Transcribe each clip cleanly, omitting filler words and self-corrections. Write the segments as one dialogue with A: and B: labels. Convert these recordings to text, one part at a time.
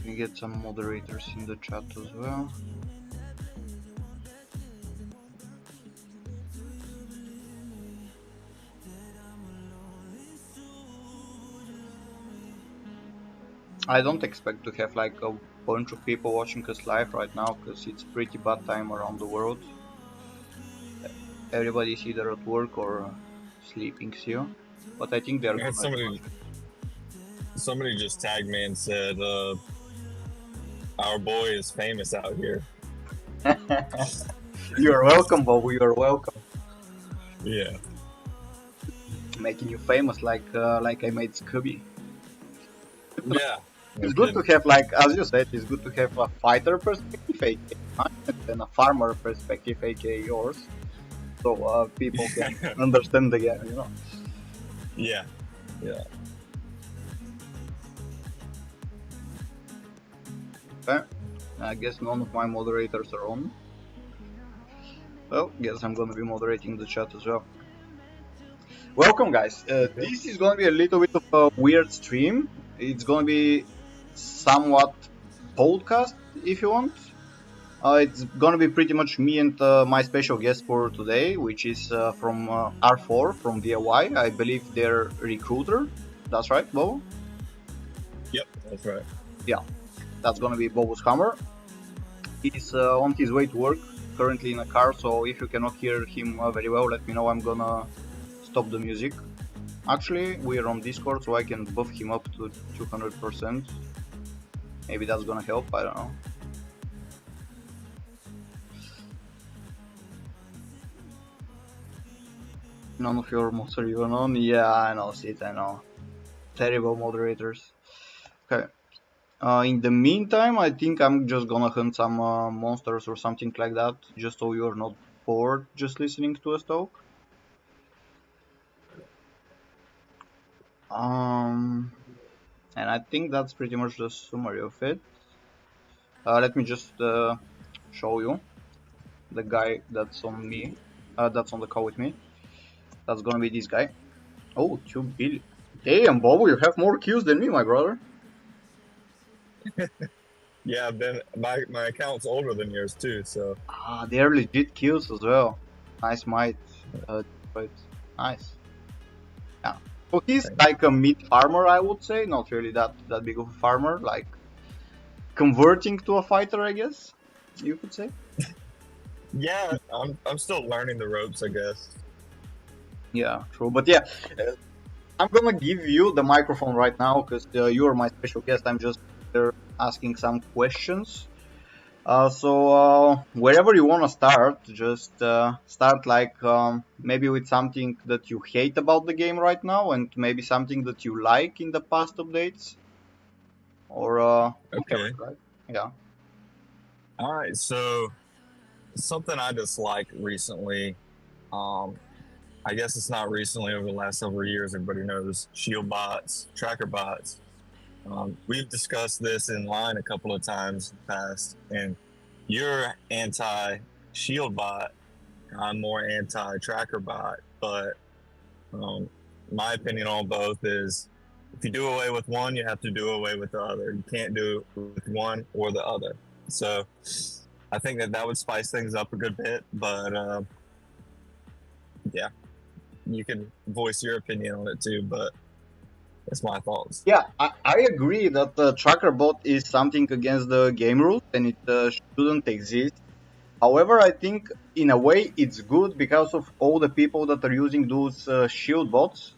A: Let me get some moderators in the chat as well. I don't expect to have like a bunch of people watching us live right now because it's pretty bad time around the world. Everybody's either at work or sleeping still, but I think they're gonna.
B: Somebody just tagged me and said, "Our boy is famous out here."
A: You're welcome, Bobo. You're welcome.
B: Yeah.
A: Making you famous, like I made Scooby.
B: Yeah.
A: It's good to have, like, as you said, it's good to have a fighter perspective, aka mine, and a farmer perspective, aka yours, so people can understand the game, you know.
B: Yeah. Yeah.
A: Okay. I guess none of my moderators are on. Well, guess I'm gonna be moderating the chat as well. Welcome, guys. This is gonna be a little bit of a weird stream. It's gonna be somewhat podcast, if you want. It's gonna be pretty much me and my special guest for today, which is from R4 from VLY. I believe they're recruiter. That's right, Bobo?
B: Yep, that's right.
A: Yeah, that's gonna be Boboshammer. He's on his way to work, currently in a car, so if you cannot hear him very well, let me know. I'm gonna stop the music. Actually, we're on Discord, so I can buff him up to 200%. Maybe that's gonna help, I don't know. None of your mods are even on? Yeah, I know, Sid, I know. Terrible moderators. Okay. In the meantime, I think I'm just gonna hunt some monsters or something like that, just so you're not bored just listening to us talk. And I think that's pretty much the summary of it. Let me just show you the guy that's on me, that's on the call with me. That's gonna be this guy. Oh, 2 billion. Damn, Bobo, you have more kills than me, my brother.
B: Yeah, my account's older than yours too, so.
A: They're legit kills as well. Nice might. Nice. Yeah. So he's like a mid farmer, I would say. Not really that big of a farmer. Like converting to a fighter, I guess you could say.
B: Yeah, I'm still learning the ropes, I guess.
A: Yeah, true. But yeah, I'm gonna give you the microphone right now because you are my special guest. I'm just asking some questions. So wherever you want to start, just start like maybe with something that you hate about the game right now, and maybe something that you like in the past updates, or
B: Okay.
A: right? Yeah.
B: All right. So something I disliked recently. I guess it's not recently, over the last several years. Everybody knows shield bots, tracker bots. We've discussed this in line a couple of times in the past, and you're anti-shield bot. I'm more anti-tracker bot, but my opinion on both is if you do away with one, you have to do away with the other. You can't do it with one or the other. So I think that would spice things up a good bit, but yeah, you can voice your opinion on it too, but that's my thoughts.
A: Yeah, I agree that the tracker bot is something against the game rules and it shouldn't exist. However, I think in a way it's good because of all the people that are using those shield bots,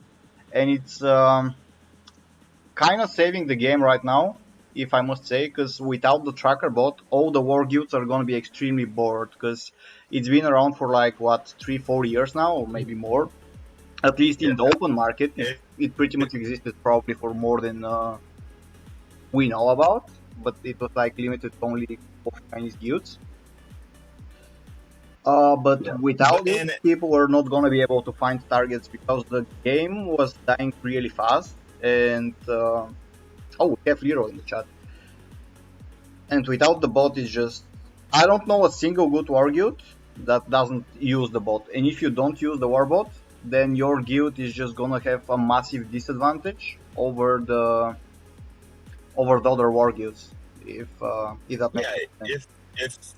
A: and it's kind of saving the game right now, if I must say, because without the tracker bot, all the war guilds are going to be extremely bored because it's been around for like what 3-4 years now, or maybe more. At least in the open market, it pretty much existed probably for more than we know about, but it was like limited to only Chinese guilds. But without it, people were not going to be able to find targets because the game was dying really fast. And oh, we have Leroy in the chat. And without the bot, it's just I don't know a single good war guild that doesn't use the bot. And if you don't use the war bot, then your guild is just gonna have a massive disadvantage over the other war guilds. if that makes
B: Yeah,
A: sense.
B: if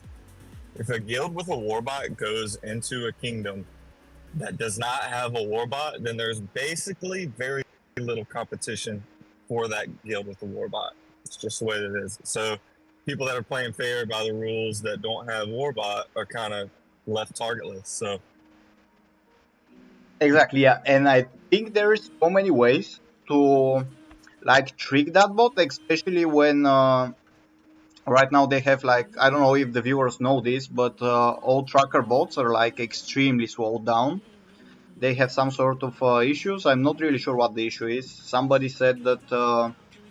B: if a guild with a warbot goes into a kingdom that does not have a warbot, then there's basically very little competition for that guild with the warbot. It's just the way that it is. So people that are playing fair by the rules that don't have warbot are kind of left targetless. So
A: Exactly, yeah. And I think there is so many ways to like trick that bot, especially when right now they have like, I don't know if the viewers know this, but all tracker bots are like extremely slowed down. They have some sort of issues. I'm not really sure what the issue is. Somebody said that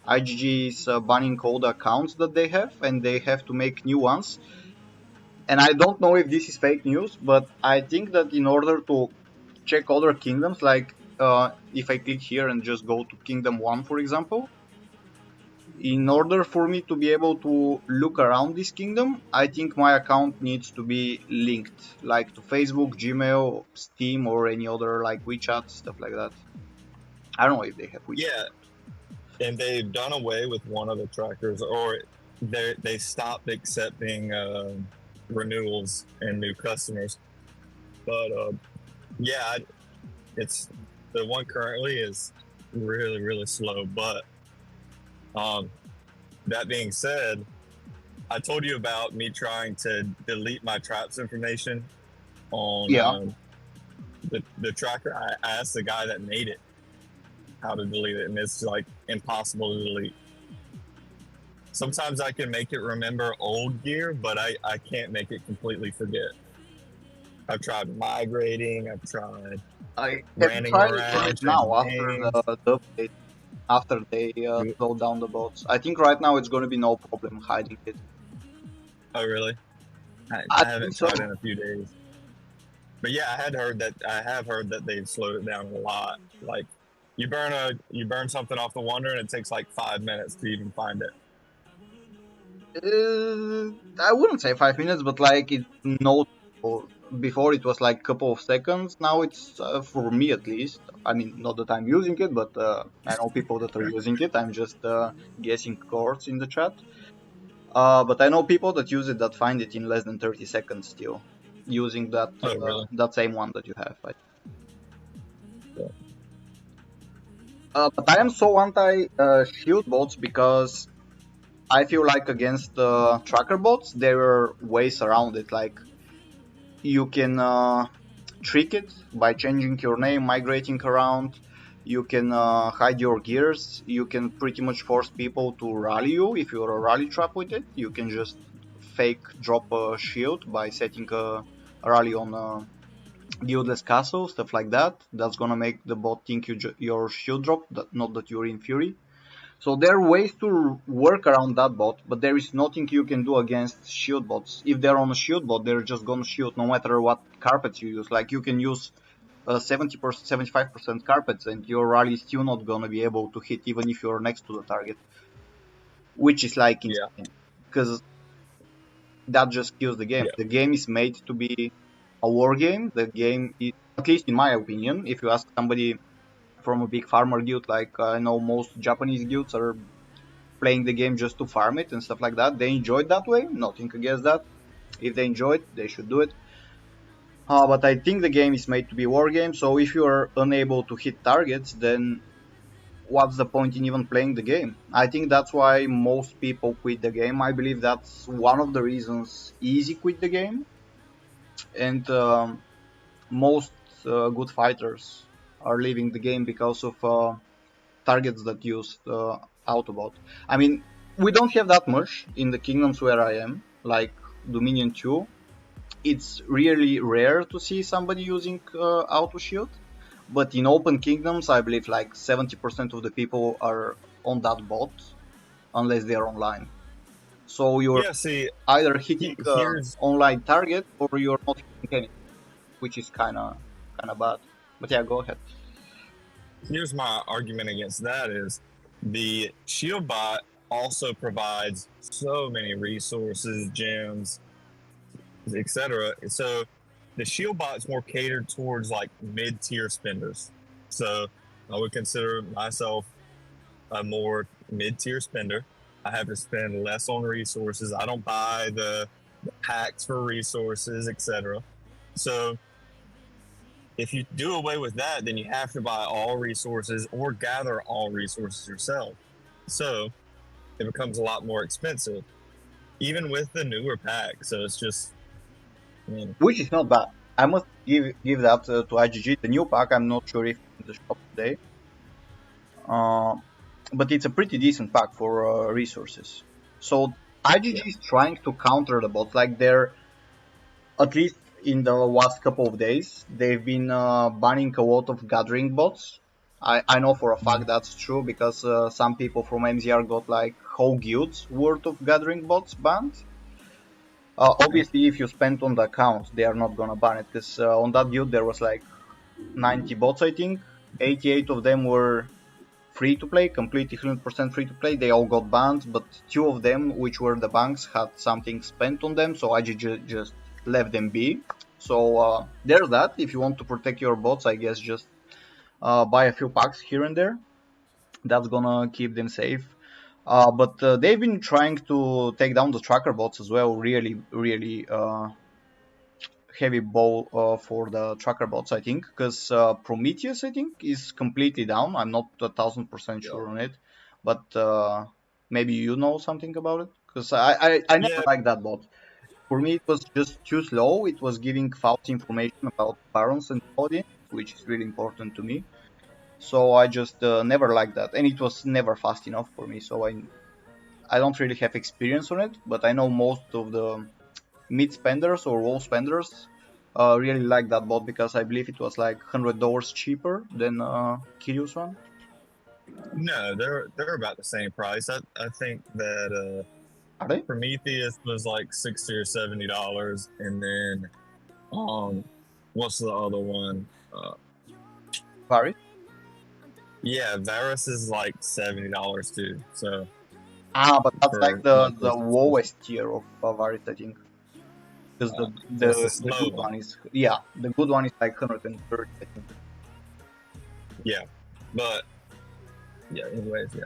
A: IGG is banning all the accounts that they have, and they have to make new ones. And I don't know if this is fake news, but I think that in order to check other kingdoms, like if I click here and just go to Kingdom 1, for example, in order for me to be able to look around this kingdom, I think my account needs to be linked, like to Facebook, Gmail, Steam, or any other like WeChat, stuff like that. I don't know if they have WeChat.
B: yeah, and they've done away with one of the trackers, or they stopped accepting renewals and new customers. But yeah, it's the one currently is really slow. But um, that being said, I told you about me trying to delete my traps information on
A: Yeah.
B: the tracker. I asked the guy that made it how to delete it, and it's like impossible to delete. Sometimes I can make it remember old gear, but I can't make it completely forget. I've tried migrating, I've tried
A: I have you
B: running
A: tried it right
B: around,
A: now
B: changing
A: after
B: names.
A: the update, after they slowed down the bots? I think right now it's going to be no problem hiding it.
B: Oh, really?
A: I
B: I
A: think
B: haven't
A: so.
B: tried in a few days. But yeah, I have heard that they've slowed it down a lot. Like you burn something off the Wonder, and it takes like 5 minutes to even find it.
A: I wouldn't say 5 minutes, but like it's noticeable. Before it was like a couple of seconds. Now it's for me at least. I mean, not that I'm using it, but I know people that are using it. I'm just guessing chords in the chat. But I know people that use it that find it in less than 30 seconds still, using
B: Oh, really?
A: that same one that you have.
B: Yeah.
A: But I am so anti shield bots because I feel like against tracker bots there are ways around it. Like you can trick it by changing your name, migrating around. You can hide your gears. You can pretty much force people to rally you if you're a rally trap with it. You can just fake drop a shield by setting a rally on a guildless castle, stuff like that. That's gonna make the bot think your shield drop, not that you're in fury. So there are ways to work around that bot, but there is nothing you can do against shield bots. If they're on a shield bot, they're just gonna shield no matter what carpets you use. Like you can use 70%, 75% carpets, and your rally is still not gonna be able to hit even if you're next to the target, which is like
B: Yeah.
A: insane because that just kills the game.
B: Yeah.
A: The game is made to be a war game. The game is, at least in my opinion, if you ask somebody from a big farmer guild, like I know most Japanese guilds are playing the game just to farm it and stuff like that. They enjoy it that way. Nothing against that. If they enjoy it, they should do it. But I think the game is made to be a war game. So if you are unable to hit targets, then what's the point in even playing the game? I think that's why most people quit the game. I believe that's one of the reasons easy quit the game. And most good fighters are leaving the game because of targets that use Autobot. I mean, we don't have that much in the kingdoms where I am, like Dominion 2. It's really rare to see somebody using Auto Shield, but in open kingdoms, I believe like 70% of the people are on that bot unless they are online. So you're
B: Yeah. See,
A: either hitting
B: here's
A: online target or you're not hitting anything, which is kind of bad. But yeah, go ahead.
B: here's my argument against that is the shield bot also provides so many resources, gems, etc. So the shield bot's more catered towards like mid-tier spenders. So I would consider myself a more mid-tier spender. I have to spend less on resources. I don't buy the packs for resources, etc. So if you do away with that, then you have to buy all resources or gather all resources yourself. So it becomes a lot more expensive, even with the newer pack. So it's just, I mean,
A: which is not bad. I must give that to IGG. The new pack, I'm not sure if it's in the shop today, uh, but it's a pretty decent pack for resources. So IGG is trying to counter the bots. Like they're, at least in the last couple of days, they've been banning a lot of gathering bots. I know for a fact that's true because some people from MZR got like whole guilds worth of gathering bots banned. Obviously, if you spend on the account, they are not gonna ban it because on that guild there was like 90 bots, I think. 88 of them were free to play, completely 100% free to play. They all got banned, but two of them, which were the banks, had something spent on them, so IGG just left them be. So there's that. If you want to protect your bots, I guess just buy a few packs here and there. That's gonna keep them safe. But they've been trying to take down the tracker bots as well. Really, really heavy ball for the tracker bots, I think, because Prometheus, I think, is completely down. I'm not 1000% sure on it, but maybe you know something about it, because I never
B: yeah,
A: liked that bot. For me, it was just too slow. It was giving false information about barons and audience, which is really important to me. So I just never liked that, and it was never fast enough for me. So I don't really have experience on it, but I know most of the mid spenders or low spenders really like that bot because I believe it was like $100 cheaper than Kyrio's one.
B: no, they're about the same price. I think that
A: Are they?
B: Prometheus was like $60 or $70, and then um, what's the other one?
A: Varys?
B: Yeah, Varus is like $70 too. So
A: Ah, but that's like
B: for
A: the
B: monthly subscription,
A: lowest tier of Varys, I think. Because
B: what's the
A: the
B: slow
A: good
B: one?
A: one is, yeah, the good one is like 130, I think.
B: Yeah, but yeah. Anyways, yeah,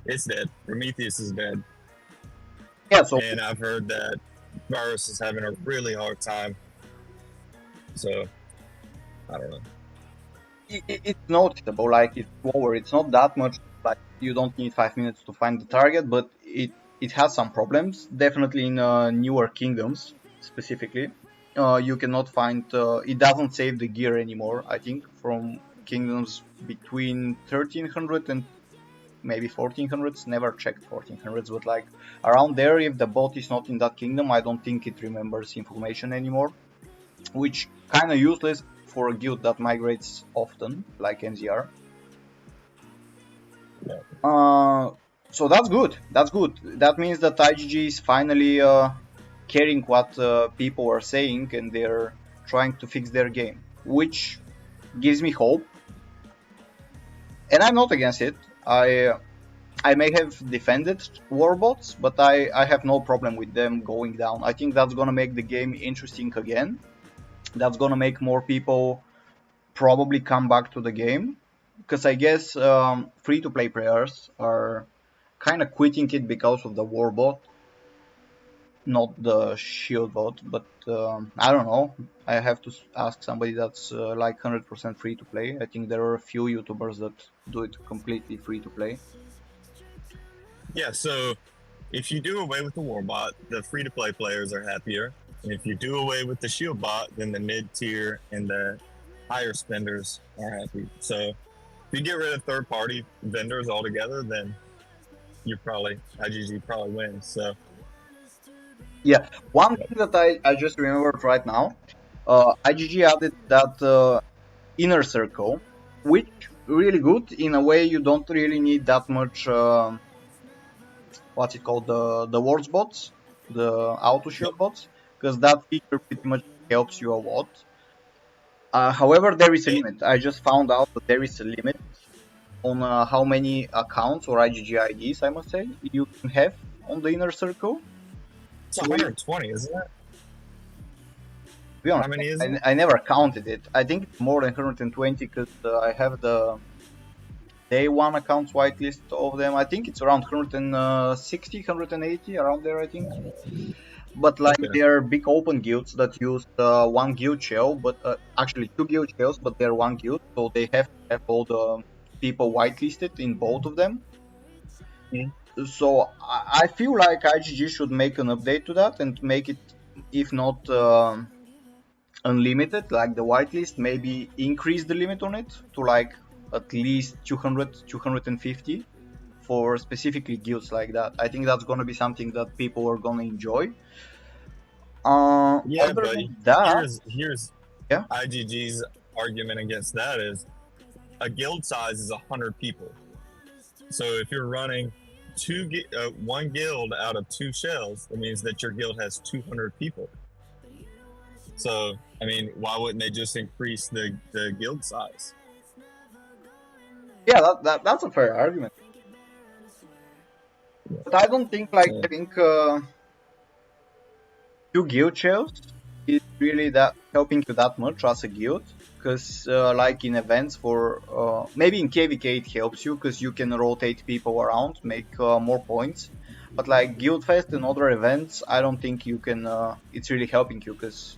B: it's dead. Prometheus is dead,
A: Yeah, so
B: and I've heard that Varus is having a really hard time. So I don't know.
A: it's noticeable, like it's slower. It's not that much, like you don't need 5 minutes to find the target, but it has some problems. Definitely in newer kingdoms, specifically, you cannot find. It doesn't save the gear anymore. I think from kingdoms between 1300 and maybe 1400s. Never checked 1400s, but like around there, if the bot is not in that kingdom, I don't think it remembers information anymore, which kind of useless for a guild that migrates often, like MZR.
B: Yeah.
A: So that's good. That's good. That means that IGG is finally caring what people are saying, and they're trying to fix their game, which gives me hope. And I'm not against it. I may have defended warbots, but I have no problem with them going down. I think that's gonna make the game interesting again. That's gonna make more people probably come back to the game, because I guess free-to-play players are kind of quitting it because of the war bot, not the shield bot. But I don't know. I have to ask somebody that's like 100% free to play. I think there are a few YouTubers that do it completely free to play.
B: Yeah, so if you do away with the Warbot, the free to play players are happier. And if you do away with the Shield bot, then the mid tier and the higher spenders are happy. So if you get rid of third party vendors altogether, then you probably IGG probably wins. So
A: Yeah, one thing that I just remembered right now, IGG added that inner circle, which really good. In a way, you don't really need that much. What's it called? The words bots, the auto shield bots, because that feature pretty much helps you a lot. However, there is a limit. I just found out that there is a limit on how many accounts or IGG IDs, I must say, you can have on the inner circle.
B: it's 120, isn't it?
A: To be honest,
B: How many is it?
A: I never counted it. I think it's more than 120 because I have the day one accounts whitelist of them. I think it's around 160, 180 around there, I think. But like
B: Okay.
A: they're big open guilds that use one guild shell, but actually two guild shells, but they're one guild, so they have to have all the people whitelisted in both of them.
B: Mhm.
A: So I feel like IGG should make an update to that and make it, if not unlimited, like the whitelist, maybe increase the limit on it to like at least 200, 250 for specifically guilds like that. I think that's gonna be something that people are gonna enjoy.
B: Yeah,
A: Other
B: but
A: than that,
B: here's
A: yeah,
B: IGG's argument against that is a guild size is 100 people. So if you're running one guild out of two shells, that means that your guild has 200 people. So I mean, why wouldn't they just increase the guild size?
A: yeah, that's a fair argument. But I don't think like
B: So,
A: having two guild shells is really that helping you that much as a guild. Because like in events for maybe in KVK it helps you because you can rotate people around, make more points. But like Guild Fest and other events, I don't think you can. It's really helping you because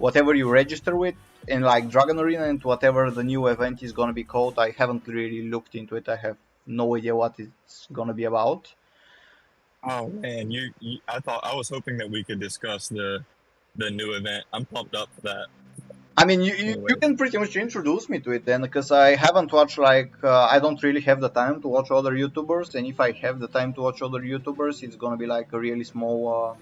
A: whatever you register with in like Dragon Arena and whatever the new event is gonna be called, I haven't really looked into it. I have no idea what it's gonna be about.
B: oh man, I was hoping that we could discuss the new event. I'm pumped up for that.
A: I mean, you
B: Anyways,
A: can pretty much introduce me to it then, because I haven't watched like I don't really have the time to watch other YouTubers, and if I have the time to watch other YouTubers, it's gonna be like a really small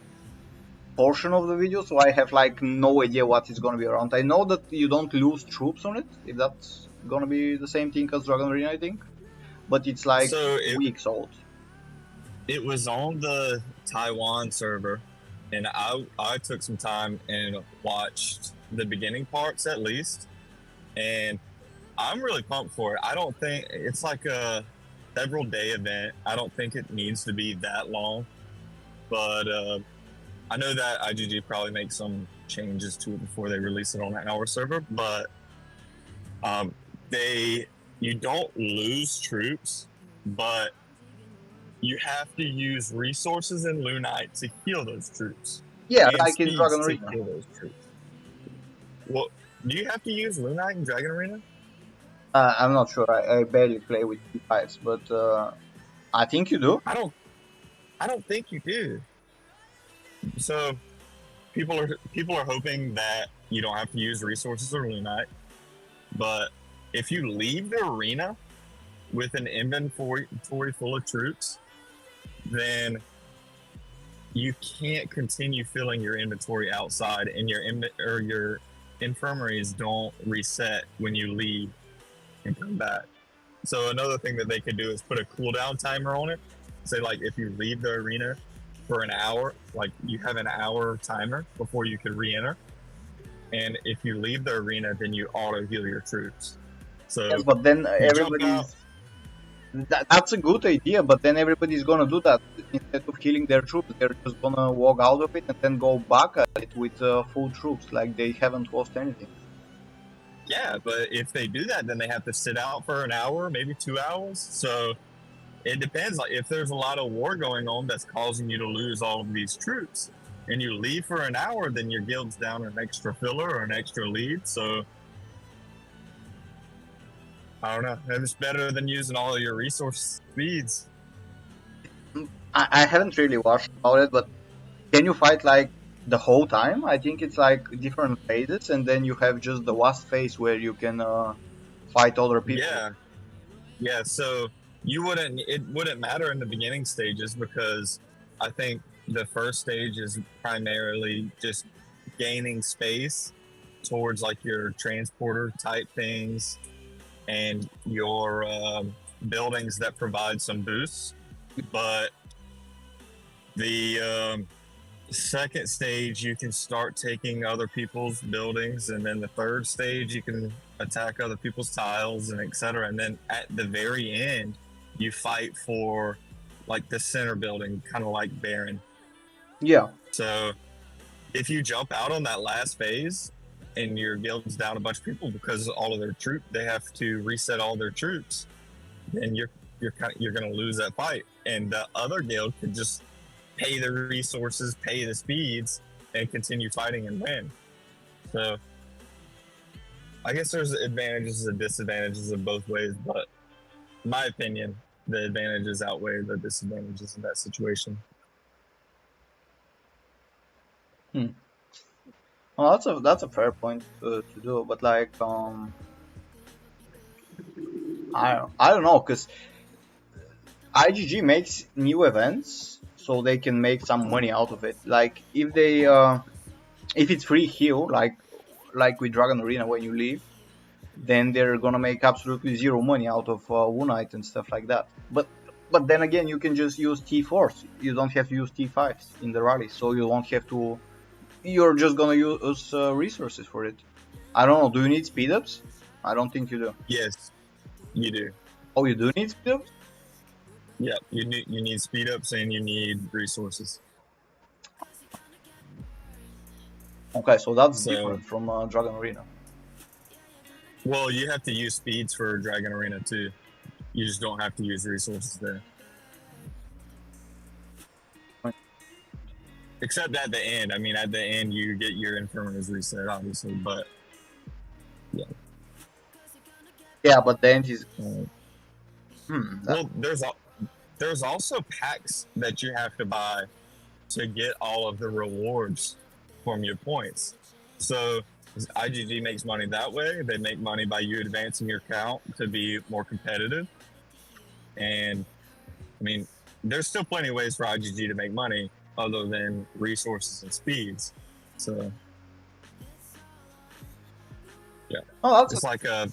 A: portion of the video, so I have like no idea what is gonna be around. I know that you don't lose troops on it, if that's gonna be the same thing as Dragon Arena, I think, but it's like
B: so
A: weeks old.
B: it was on the Taiwan server, and I took some time and watched the beginning parts at least, and I'm really pumped for it. I don't think it's like a several day event. I don't think it needs to be that long, but I know that IGG probably makes some changes to it before they release it on our server. But um, they you don't lose troops, but you have to use resources in Lunite to heal those troops
A: Yeah,
B: and
A: like in
B: speeds
A: Dragon
B: to
A: Arena.
B: heal those troops. Well, do you have to use Lunite in Dragon Arena?
A: I'm not sure. I barely play with P5s, but I think you do.
B: I don't. I don't think you do. So people are hoping that you don't have to use resources or Lunite, but if you leave the arena with an inventory full of troops, then you can't continue filling your inventory outside, and your infirmaries don't reset when you leave and come back. So another thing that they could do is put a cooldown timer on it. Say like if you leave the arena for an hour, like you have an hour timer before you could re-enter, and if you leave the arena, then you auto heal your troops.
A: Yes,
B: So
A: but then
B: you jump out.
A: that's a good idea, but then everybody's gonna do that. Instead of killing their troops, they're just gonna walk out of it and then go back at it with full troops, like they haven't lost anything.
B: Yeah, but if they do that, then they have to sit out for an hour, maybe 2 hours. So it depends. Like if there's a lot of war going on that's causing you to lose all of these troops, and you leave for an hour, then your guild's down an extra filler or an extra lead. So I don't know. It's better than using all of your resource speeds.
A: I haven't really watched about it, but can you fight like the whole time? I think it's like different phases, and then you have just the last phase where you can fight other people.
B: Yeah, yeah. So it wouldn't matter in the beginning stages because I think the first stage is primarily just gaining space towards like your transporter type things and your buildings that provide some boosts. But the second stage, you can start taking other people's buildings, and then the third stage, you can attack other people's tiles and etc. And then at the very end, you fight for like the center building, kind of like Baron.
A: Yeah,
B: So if you jump out on that last phase and your guild's down a bunch of people because all of their they have to reset all their troops, then you're going to lose that fight, and the other guild could just pay the resources, pay the speeds, and continue fighting and win. So I guess there's advantages and disadvantages of both ways, but in my opinion, the advantages outweigh the disadvantages in that situation.
A: Well, that's a fair point to do, but like I don't know, because IGG makes new events so they can make some money out of it. Like if they if it's free heal, like with Dragon Arena when you leave, then they're gonna make absolutely zero money out of Unite and stuff like that. But then again, you can just use T4s. You don't have to use T5s in the rally, so you won't have to. You're just gonna use resources for it. I don't know. Do you need speed ups? I don't think you do.
B: Yes, you do.
A: Oh, you do need speed ups?
B: Yeah, you need speed ups and you need resources.
A: Okay, so that's different from Dragon Arena.
B: Well, you have to use speeds for Dragon Arena too. You just don't have to use resources there. Except at the end. I mean, at the end, you get your infirmaries reset, obviously, but yeah.
A: Yeah, but the end is.
B: Well, there's also packs that you have to buy to get all of the rewards from your points. So IGG makes money that way. They make money by you advancing your count to be more competitive. And I mean, there's still plenty of ways for IGG to make money other than resources and speeds. So yeah,
A: that's a good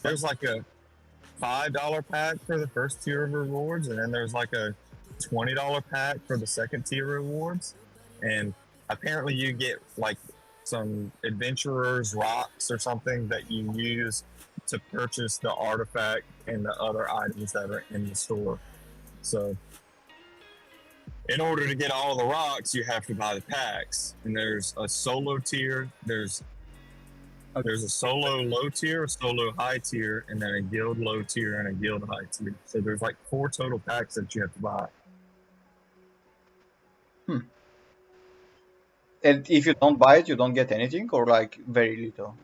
B: there's like a $5 pack for the first tier of rewards, and then there's like a $20 pack for the second tier rewards. And apparently you get like some adventurers rocks or something that you use to purchase the artifact and the other items that are in the store. So in order to get all the rocks, you have to buy the packs. And there's a solo tier, there's a solo low tier, a solo high tier, and then a guild low tier and a guild high tier. So there's like 4 total packs that you have to buy.
A: And if you don't buy it, you don't get anything, or like very little.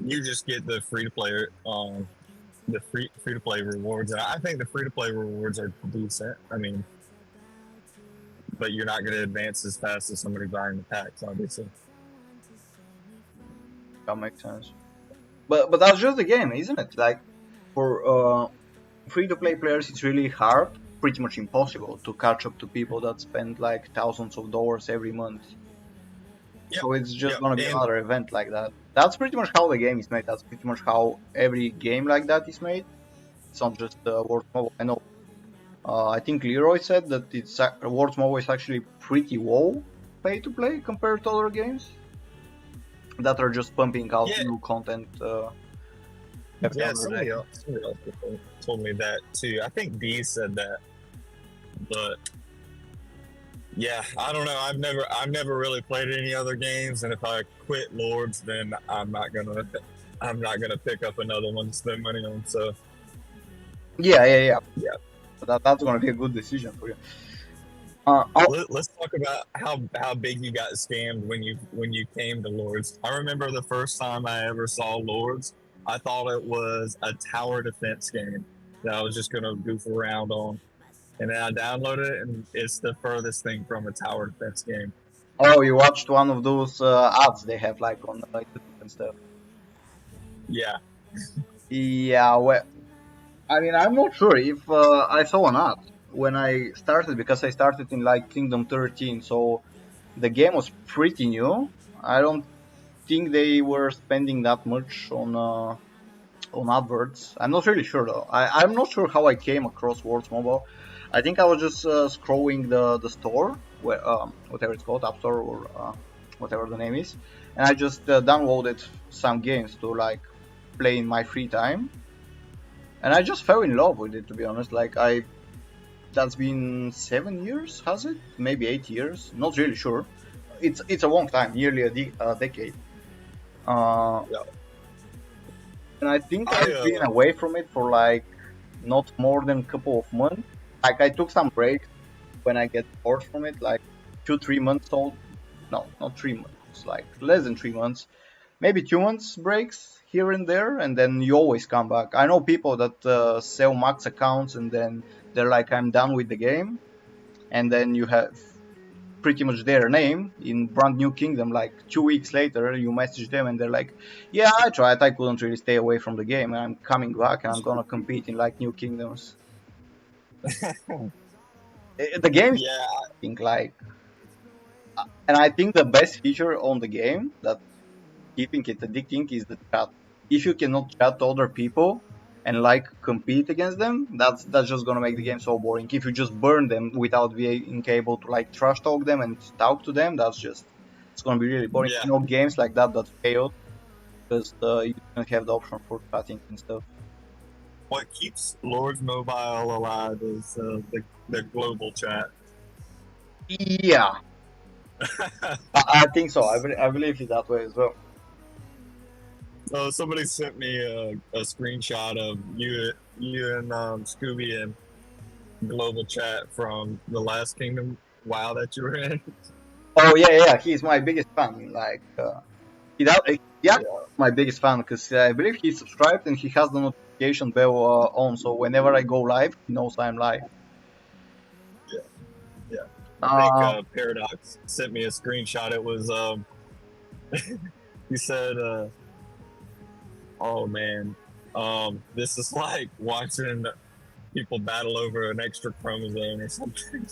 B: You just get the free to play, the free to play rewards, and I think the free to play rewards are decent. I mean, but you're not going to advance as fast as somebody buying the packs, obviously.
A: That makes sense. But that's just the game, isn't it? Like for free to play players, it's really hard, pretty much impossible to catch up to people that spend like thousands of dollars every month. Yep. So it's just gonna be another event like that. That's pretty much how the game is made. That's pretty much how every game like that is made. It's not just World Mobile. I know. I think Leroy said that it's World Mobile is actually pretty low pay to play compared to other games that are just pumping out new content.
B: Somebody else told me that too. I think D said that, but yeah, I don't know. I've never really played any other games, and if I quit Lords, then I'm not gonna pick up another one to spend money on. So
A: yeah. So that's gonna be a good decision for you.
B: Let's talk about how big you got scammed when you came to Lords. I remember the first time I ever saw Lords, I thought it was a tower defense game that I was just gonna goof around on. And then I downloaded it, and it's the furthest thing from a tower defense game.
A: Oh, you watched one of those ads they have like on like YouTube and stuff?
B: Yeah.
A: Yeah, well, I mean, I'm not sure if I saw an ad when I started, because I started in like Kingdom 13, so the game was pretty new. I don't think they were spending that much on adverts. I'm not really sure though. I'm not sure how I came across Words Mobile. I think I was just scrolling the store, where, whatever it's called, App Store or whatever the name is, and I just downloaded some games to like play in my free time, and I just fell in love with it, to be honest. Like that's been 7 years, has it? Maybe 8 years? Not really sure. It's a long time, nearly a decade. Yeah. And I think I've been away from it for like not more than a couple of months. Like I took some breaks when I get bored from it, like 2 3 months old. No, not 3 months, like less than 3 months, maybe 2 months breaks here and there, and then you always come back. I know people that sell max accounts and then they're like, I'm done with the game, and then you have pretty much their name in brand new kingdom. Like 2 weeks later, you message them and they're like, "Yeah, I tried. I couldn't really stay away from the game, and I'm coming back and I'm gonna compete in like new kingdoms." The game is
B: Yeah,
A: like, and I think the best feature on the game that keeping it addicting is the chat. If you cannot chat to other people and like compete against them, that's just gonna make the game so boring. If you just burn them without being able to like trash talk them and talk to them, that's just it's gonna be really boring.
B: yeah.
A: You know, games like that that failed because you don't have the option for chatting and stuff.
B: What keeps Lord's Mobile alive is the global chat.
A: Yeah, I think so. I believe it that way as well.
B: So somebody sent me a screenshot of you and Scooby in global chat from the last Kingdom WoW that you were in.
A: Oh yeah. He's my biggest fan. Like yeah,
B: Yeah,
A: my biggest fan because I believe he's subscribed and he has the notification bell on. So whenever I go live, he knows I'm live.
B: yeah, yeah. I think
A: Uh,
B: Paradox sent me a screenshot. It was he said, "Oh man, this is like watching people battle over an extra chromosome or something."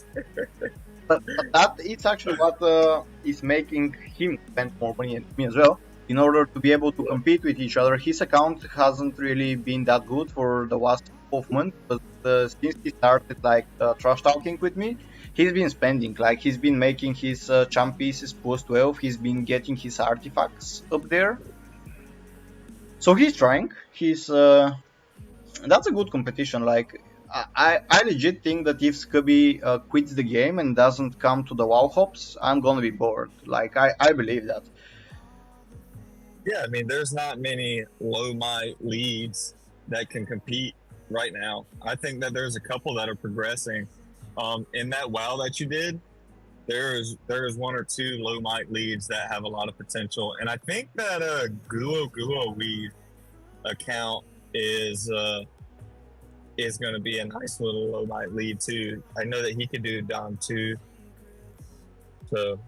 A: but that is actually what is making him spend more money than me as well. In order to be able to compete with each other, his account hasn't really been that good for the last couple of months. But since he started like trash talking with me, he's been spending. Like he's been making his champ pieces plus 12. He's been getting his artifacts up there. So he's trying. He's that's a good competition. Like I legit think that if Scubby quits the game and doesn't come to the WoW hops, I'm gonna be bored. Like I believe that.
B: Yeah, I mean, there's not many low might leads that can compete right now. I think that there's a couple that are progressing. In that WoW that you did, there's one or two low might leads that have a lot of potential, and I think that Guo Weed account is going to be a nice little low might lead too. I know that he can do Dom too, so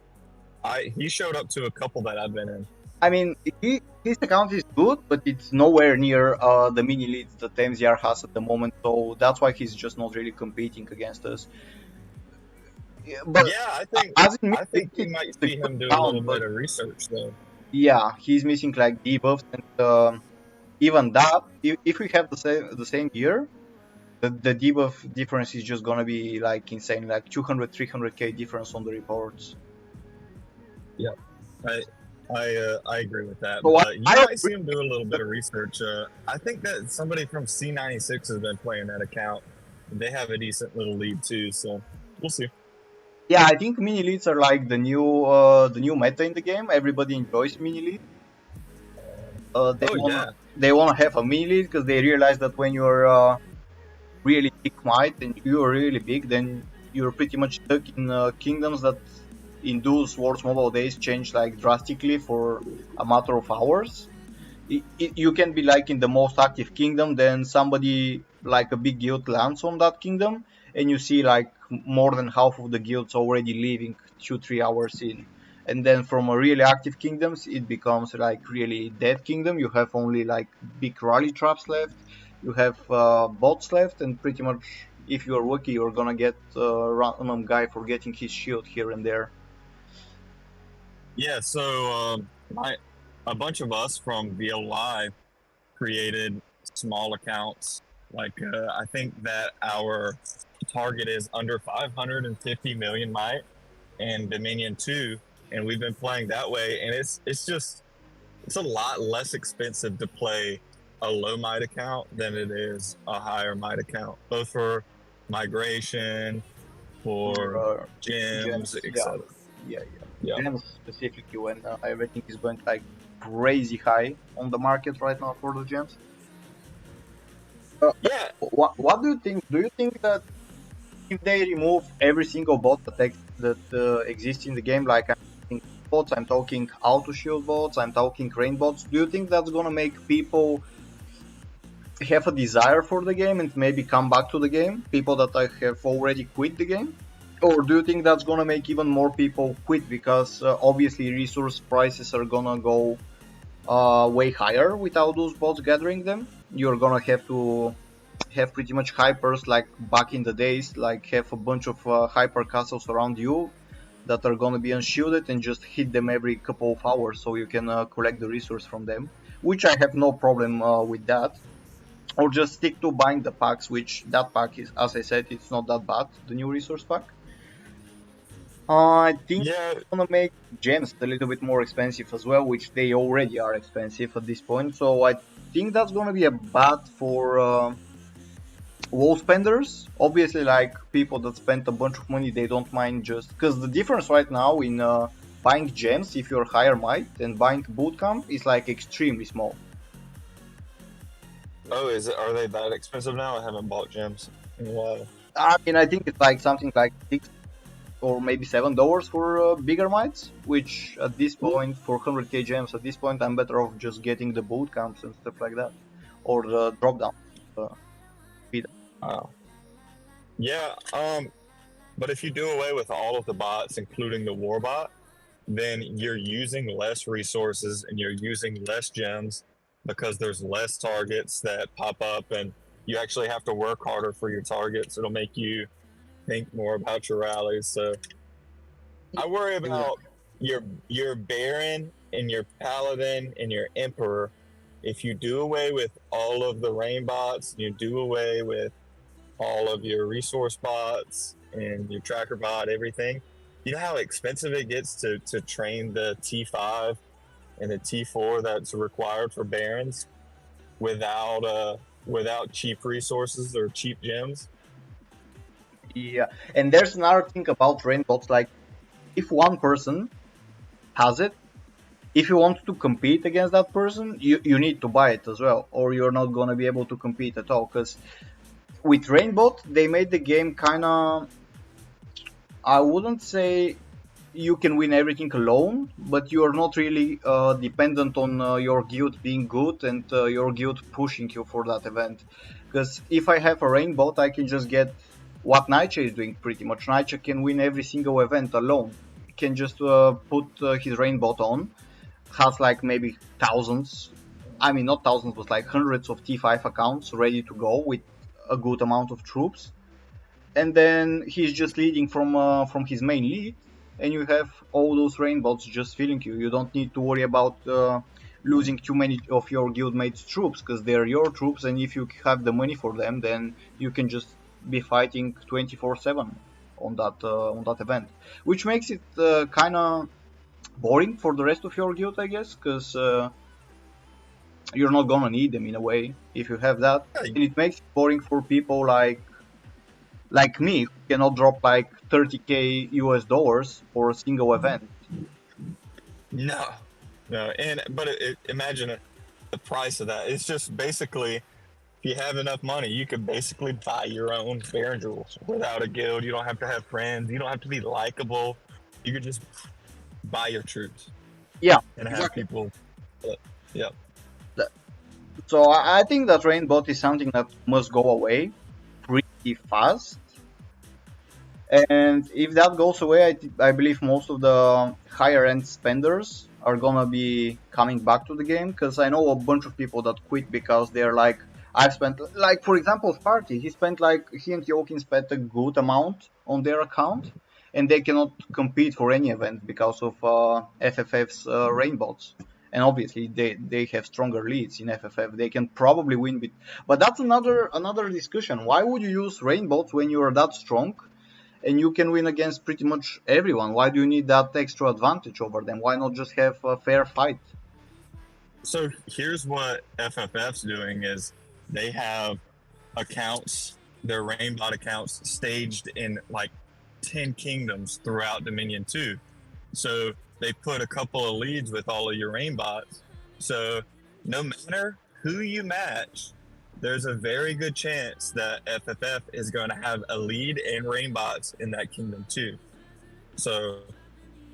B: he showed up to a couple that I've been in.
A: I mean, his account is good, but it's nowhere near the mini leads that MZR has at the moment. So that's why he's just not really competing against us. Yeah, but
B: Yeah,
A: as in
B: I think you
A: it's
B: might
A: a
B: see
A: good
B: him do a little
A: account, but
B: bit of research though.
A: yeah, he's missing like debuffs and even that. If we have the same year, the debuff difference is just gonna be like insane, like 200 300k difference on the reports.
B: Yeah, I I agree with that.
A: So
B: But you
A: I
B: might see him do a little bit of research. I think that somebody from C96 has been playing that account. They have a decent little lead too, so we'll see.
A: Yeah, I think mini leads are like the new meta in the game. Everybody enjoys mini leads. They
B: Oh
A: wanna
B: yeah,
A: they wanna have a mini lead because they realize that when you're really big might and you're really big, then you're pretty much stuck in kingdoms that in those Wars Mobile days change like drastically for a matter of hours. You can be like in the most active kingdom, then somebody like a big guild lands on that kingdom, and you see like more than half of the guilds already leaving 2 3 hours in. And then from a really active kingdoms, it becomes like really dead kingdom. You have only like big rally traps left. You have bots left, and pretty much if you're lucky, you're gonna get a random guy for getting his shield here and there.
B: yeah. So a bunch of us from VLY created small accounts. Like I think that our target is under 550 million might and Dominion 2, and we've been playing that way, and it's a lot less expensive to play a low might account than it is a higher might account, both for migration,
A: For
B: for gems,
A: gems, yeah,
B: etc.
A: yeah,
B: Yeah.
A: gems specifically when everything is going like crazy high on the market right now for the gems. Uh,
B: Yeah,
A: what do you think? Do you think that if they remove every single bot that exists in the game, like I'm talking bots, I'm talking auto shield bots, I'm talking rain bots, do you think that's gonna make people have a desire for the game and maybe come back to the game? People that have already quit the game? Or do you think that's gonna make even more people quit because obviously resource prices are gonna go way higher without those bots gathering them? You're gonna have to have pretty much hypers like back in the days, like have a bunch of hyper castles around you that are gonna be unshielded and just hit them every couple of hours so you can collect the resource from them, which I have no problem with that. Or just stick to buying the packs, which that pack is, as I said, it's not that bad, the new resource pack. I think
B: yeah,
A: it's gonna make gems a little bit more expensive as well, which they already are expensive at this point. So I think that's gonna be a bad for low spenders. Obviously, like people that spend a bunch of money, they don't mind just because the difference right now in buying gems if you're higher might and buying bootcamp is like extremely small.
B: oh, is it? Are they that expensive now? I haven't bought gems in a while.
A: I mean, I think it's like something like or maybe $7 for bigger mites, which at this point for 100k gems, at this point I'm better off just getting the boot camps and stuff like that, or the drop down. Speed.
B: Wow. Yeah. But if you do away with all of the bots, including the war bot, then you're using less resources and you're using less gems because there's less targets that pop up, and you actually have to work harder for your targets. It'll make you think more about your rallies. So I worry about
A: Exactly.
B: your Baron and your Paladin and your Emperor. If you do away with all of the rain bots, you do away with all of your resource bots and your tracker bot, everything. You know how expensive it gets to train the T5 and the T4 that's required for Barons without cheap resources or cheap gems.
A: Yeah, and there's another thing about rainbows. Like, if one person has it, if you want to compete against that person, you need to buy it as well, or you're not gonna be able to compete at all. Because with Rainbow, they made the game kind of, I wouldn't say you can win everything alone, but you are not really dependent on your guild being good and your guild pushing you for that event. Because if I have a rainbow, I can just get what Nightshade is doing pretty much. Nightshade can win every single event alone. He can just put his rainbow on, has like maybe thousands, I mean not thousands, but like hundreds of T5 accounts ready to go with a good amount of troops, and then he's just leading from his main lead, and you have all those rainbows just filling you. You don't need to worry about losing too many of your guildmates' troops because they're your troops, and if you have the money for them, then you can just be fighting 24/7 on that event, which makes it kind of boring for the rest of your guild, I guess, because you're not gonna need them in a way if you have that, and it makes it boring for people like me, who cannot drop like 30k US dollars for a single event.
B: No, no, and but imagine the price of that. It's just basically, if you have enough money, you could basically buy your own Baron jewels without a guild. You don't have to have friends. You don't have to be likable. You could just buy your troops
A: Yeah,
B: and have
A: exactly.
B: people. Yep.
A: So I think that rainbow is something that must go away pretty fast. And if that goes away, I believe most of the higher end spenders are gonna be coming back to the game, because I know a bunch of people that quit because they're like, I've spent, like, for example, Sparty, he and Jokin spent a good amount on their account, and they cannot compete for any event because of FFF's rainbows. And obviously they have stronger leads in FFF. They can probably win with, but that's another discussion. Why would you use rainbows when you're that strong and you can win against pretty much everyone? Why do you need that extra advantage over them? Why not just have a fair fight?
B: So here's what FFF's doing is they have accounts, their Rainbot accounts staged in like 10 kingdoms throughout Dominion 2. So they put a couple of leads with all of your Rainbots. So no matter who you match, there's a very good chance that FFF is going to have a lead in rainbots in that kingdom too. So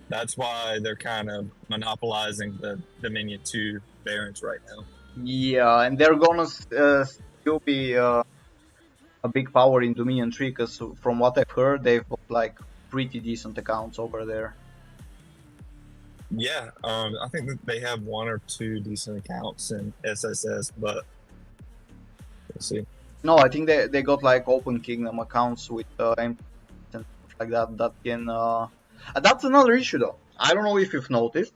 B: that's why they're kind of monopolizing the Dominion 2 barons right now.
A: Yeah, and they're gonna still be a big power in Dominion 3 because from what I've heard, they've got like pretty decent accounts over there.
B: Yeah, I think that they have one or two decent accounts in SSS, but we'll see.
A: No, I think they got like Open Kingdom accounts with and stuff like that. That can that's another issue though. I don't know if you've noticed.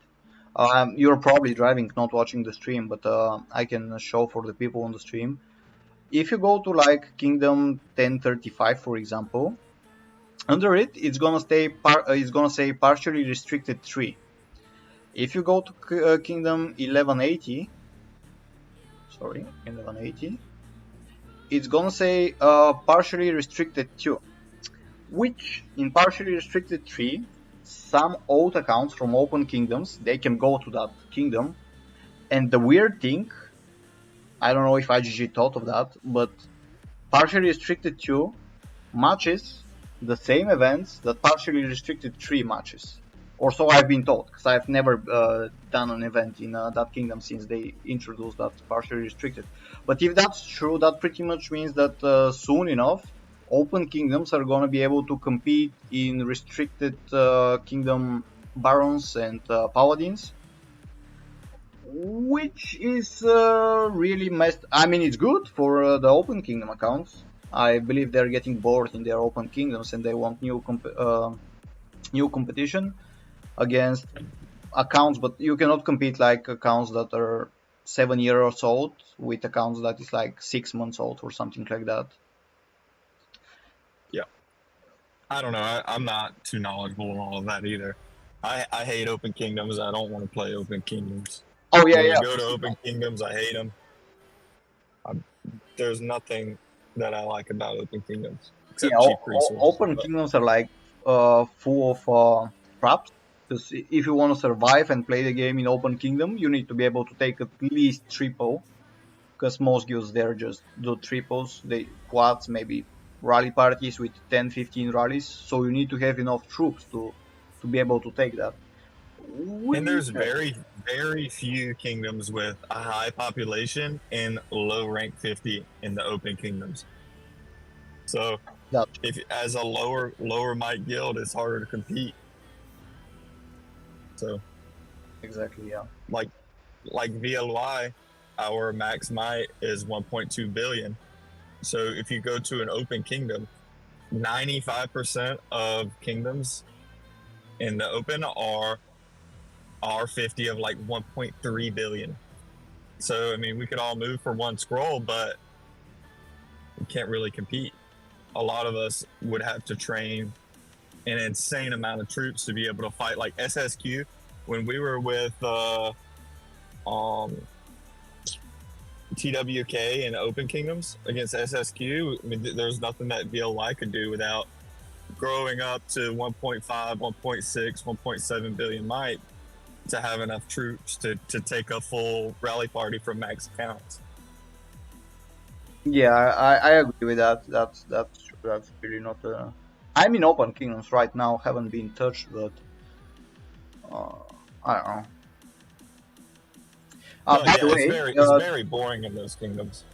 A: You're probably driving, not watching the stream, but I can show for the people on the stream. If you go to like Kingdom 1035, for example, under it, it's gonna say partially restricted 3. If you go to Kingdom 1180, sorry, 1180, it's gonna say partially restricted 2. Which in partially restricted 3, some old accounts from open kingdoms, they can go to that kingdom. And the weird thing, I don't know if IGG thought of that, but partially restricted 2 matches the same events that partially restricted 3 matches. Or so I've been told, because I've never done an event in that kingdom since they introduced that partially restricted. But if that's true, that pretty much means that soon enough, open kingdoms are going to be able to compete in restricted kingdom barons and paladins, which is really messed. I mean, it's good for the open kingdom accounts. I believe they're getting bored in their open kingdoms and they want new competition against accounts, but you cannot compete like accounts that are 7 years old with accounts that is like 6 months old or something like that.
B: Yeah, I don't know. I'm not too knowledgeable on all of that either. I hate open kingdoms. I don't want to play open kingdoms.
A: Oh yeah,
B: when
A: yeah.
B: we go to open kingdoms, I hate them. There's nothing that I like about open kingdoms except
A: Yeah,
B: cheap resources.
A: open kingdoms are like full of traps. Because if you want to survive and play the game in open kingdom, you need to be able to take at least triple. Because most guilds there just do triples, they quads, maybe rally parties with 10, 15 rallies. So you need to have enough troops to be able to take that.
B: And there's very, very few kingdoms with a high population and low rank 50 in the open kingdoms. So if as a lower might guild, it's harder to compete. So
A: exactly, yeah.
B: Like VLY, our max might is 1.2 billion. So if you go to an open kingdom, 95% of kingdoms in the open are R50 of like 1.3 billion. So I mean, we could all move for one scroll, but we can't really compete. A lot of us would have to train an insane amount of troops to be able to fight. Like SSQ, when we were with TWK and Open Kingdoms against SSQ, I mean, there's nothing that VLY could do without growing up to 1.5, 1.6, 1.7 billion might to have enough troops to take a full rally party from max accounts.
A: Yeah, I agree with that. That's really not. I'm in open kingdoms right now. Haven't been touched, but I don't know. By the way,
B: it's very boring in those kingdoms.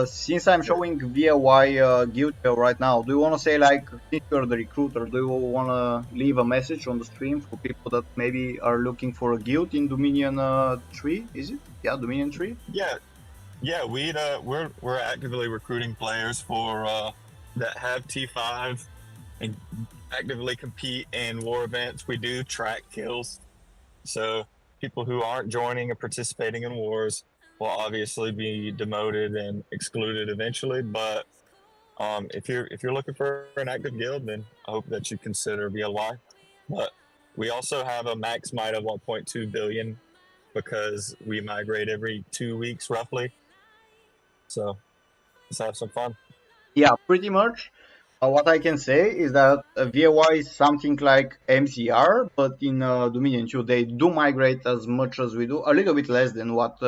A: Since I'm showing VLY guild right now, do you want to say, like, since you're the recruiter, do you want to leave a message on the stream for people that maybe are looking for a guild in Dominion 3? Is it? Yeah, Dominion 3.
B: Yeah, we're actively recruiting players for that have T5 and actively compete in war events. We do track kills, so people who aren't joining or participating in wars will obviously be demoted and excluded eventually. But if you're looking for an active guild, then I hope that you consider VLY. But we also have a max might of 1.2 billion because we migrate every 2 weeks roughly. So let's have some fun.
A: Yeah, pretty much. What I can say is that VLY is something like MCR, but in Dominion 2 they do migrate as much as we do, a little bit less than what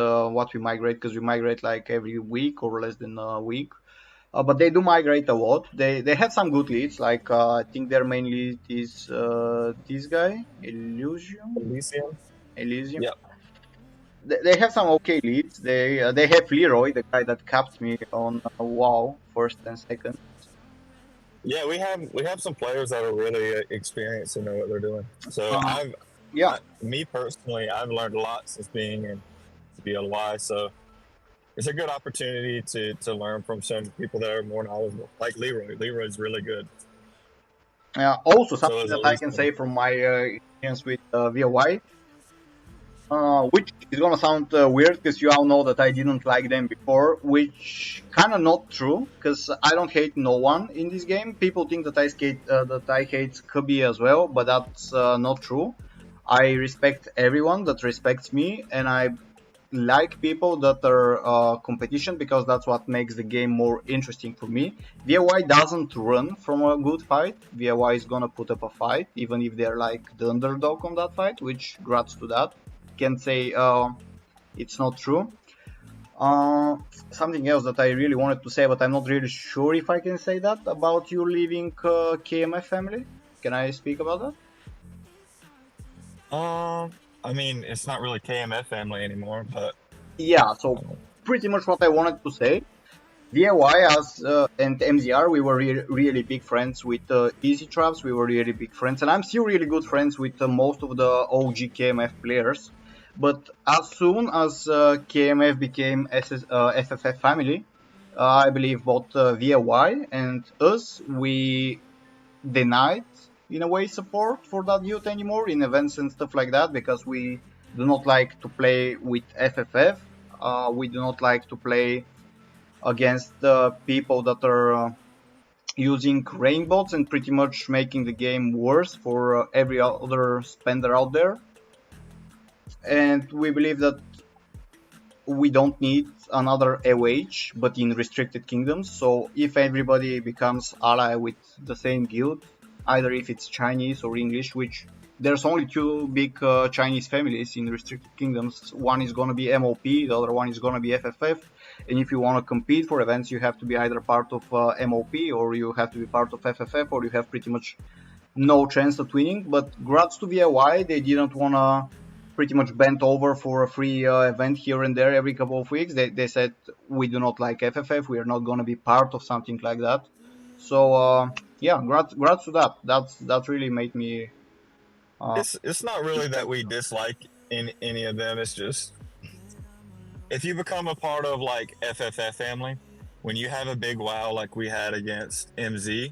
A: we migrate, because we migrate like every week or less than a week. But they do migrate a lot. They have some good leads, like I think their main lead is this guy,
B: Elysium.
A: Elysium.
B: Yep.
A: They have some okay leads. They have Leroy, the guy that capped me on WoW first and second.
B: Yeah, we have some players that are really experienced and know what they're doing. So
A: Uh, yeah,
B: me personally, I've learned a lot since being in VLY. So it's a good opportunity to learn from some people that are more knowledgeable, like Leroy. Leroy's really good.
A: also,
B: So
A: something
B: is
A: that I can
B: Elysium.
A: say from my experience with VLY, which is gonna sound weird because you all know that I didn't like them before, which kind of not true because I don't hate no one in this game. People think that I hate Kubi as well, but that's not true. I respect everyone that respects me, and I like people that are competition because that's what makes the game more interesting for me. VLY doesn't run from a good fight. VLY is gonna put up a fight, even if they're like the underdog on that fight, which grats to that. Can't say it's not true. Uh, Something else that I really wanted to say, but I'm not really sure if I can say that about you leaving KMF family. Can I speak about that?
B: I mean, it's not really KMF family anymore, but
A: Yeah, so
B: um,
A: pretty much what I wanted to say. VLY as and MZR, we were really big friends with Easy Traps. We were really big friends, and I'm still really good friends with most of the OG KMF players. But as soon as KMF became FFF family, I believe both VLY and us, we denied in a way support for that youth anymore in events and stuff like that because we do not like to play with FFF. We do not like to play against the people that are using rainbows and pretty much making the game worse for every other spender out there. And we believe that we don't need another AOH, but in restricted kingdoms. So if everybody becomes ally with the same guild, either if it's Chinese or English, which there's only two big Chinese families in restricted kingdoms. One is gonna be MOP, the other one is gonna be FFF. And if you want to compete for events, you have to be either part of MOP or you have to be part of FFF, or you have pretty much no chance at winning. But grats to VLY, they didn't want to pretty much bent over for a free event here and there every couple of weeks. They said, we do not like FFF, we are not going to be part of something like that. So yeah, grats to that. That really made me uh,
B: it's not really that
A: respect.
B: we dislike any of them. It's just if you become a part of like FFF family, when you have a big WoW like we had against MZ,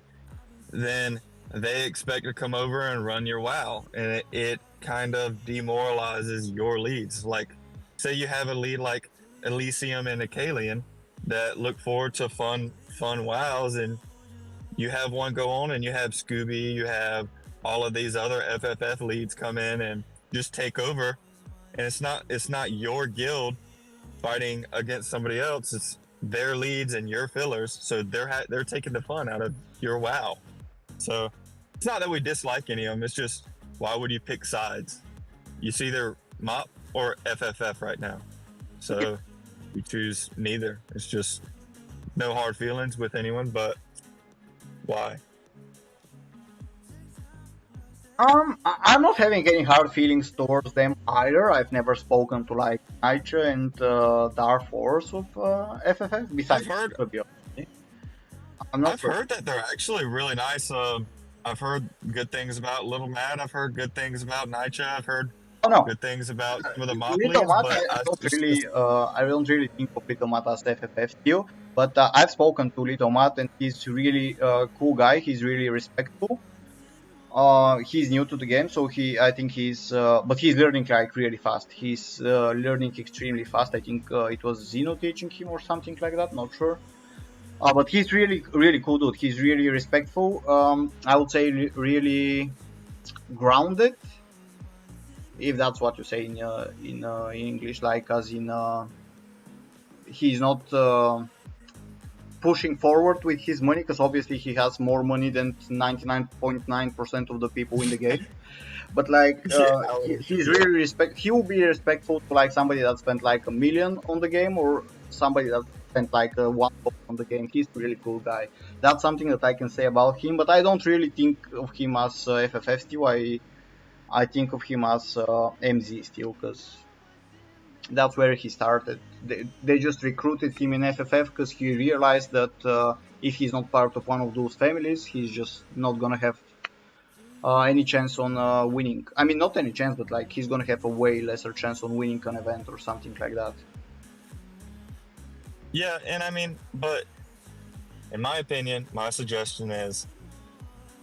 B: then they expect to come over and run your WoW, and it kind of demoralizes your leads. Like, say you have a lead like Elysium and Acalian that look forward to fun WoWs, and you have one go on, and you have Scooby, you have all of these other FFF leads come in and just take over, and it's not your guild fighting against somebody else. It's their leads and your fillers, so they're taking the fun out of your WoW. So it's not that we dislike any of them. It's just why would you pick sides? You see either MOP or FFF right now, so you choose neither. It's just no hard feelings with anyone, but why?
A: I'm not having any hard feelings towards them either. I've never spoken to like Nitro and Dark Force of FFF
B: I've
A: besides
B: heard
A: Fabio. I'm not
B: I've
A: sure.
B: heard that they're actually really nice. I've heard good things about Little Mad. I've heard good things about Nitro. I've heard
A: Oh no,
B: good things about some of the MOP
A: Little
B: leads,
A: Matt,
B: but
A: I don't really think of Little Matt as FFF still, but I've spoken to Little Matt and he's really cool guy. He's really respectful. He's new to the game, so I think but he's learning like really fast. He's learning extremely fast. I think it was Zeno teaching him or something like that. Not sure. But he's really cool dude. He's really respectful. I would say really grounded, if that's what you say in English, like as in he's not pushing forward with his money, because obviously he has more money than 99.9% of the people in the game. But like, he's
B: Yeah.
A: really he will be respectful to like somebody that spent like a million on the game, or somebody that spent like one on the game. He's a really cool guy. That's something that I can say about him. But I don't really think of him as FFF still. I think of him as MZ still, because that's where he started. They just recruited him in FFF because he realized that if he's not part of one of those families, he's just not gonna have any chance on winning. I mean, not any chance, but like he's gonna have a way lesser chance on winning an event or something like that.
B: Yeah, and I mean, but in my opinion, my suggestion is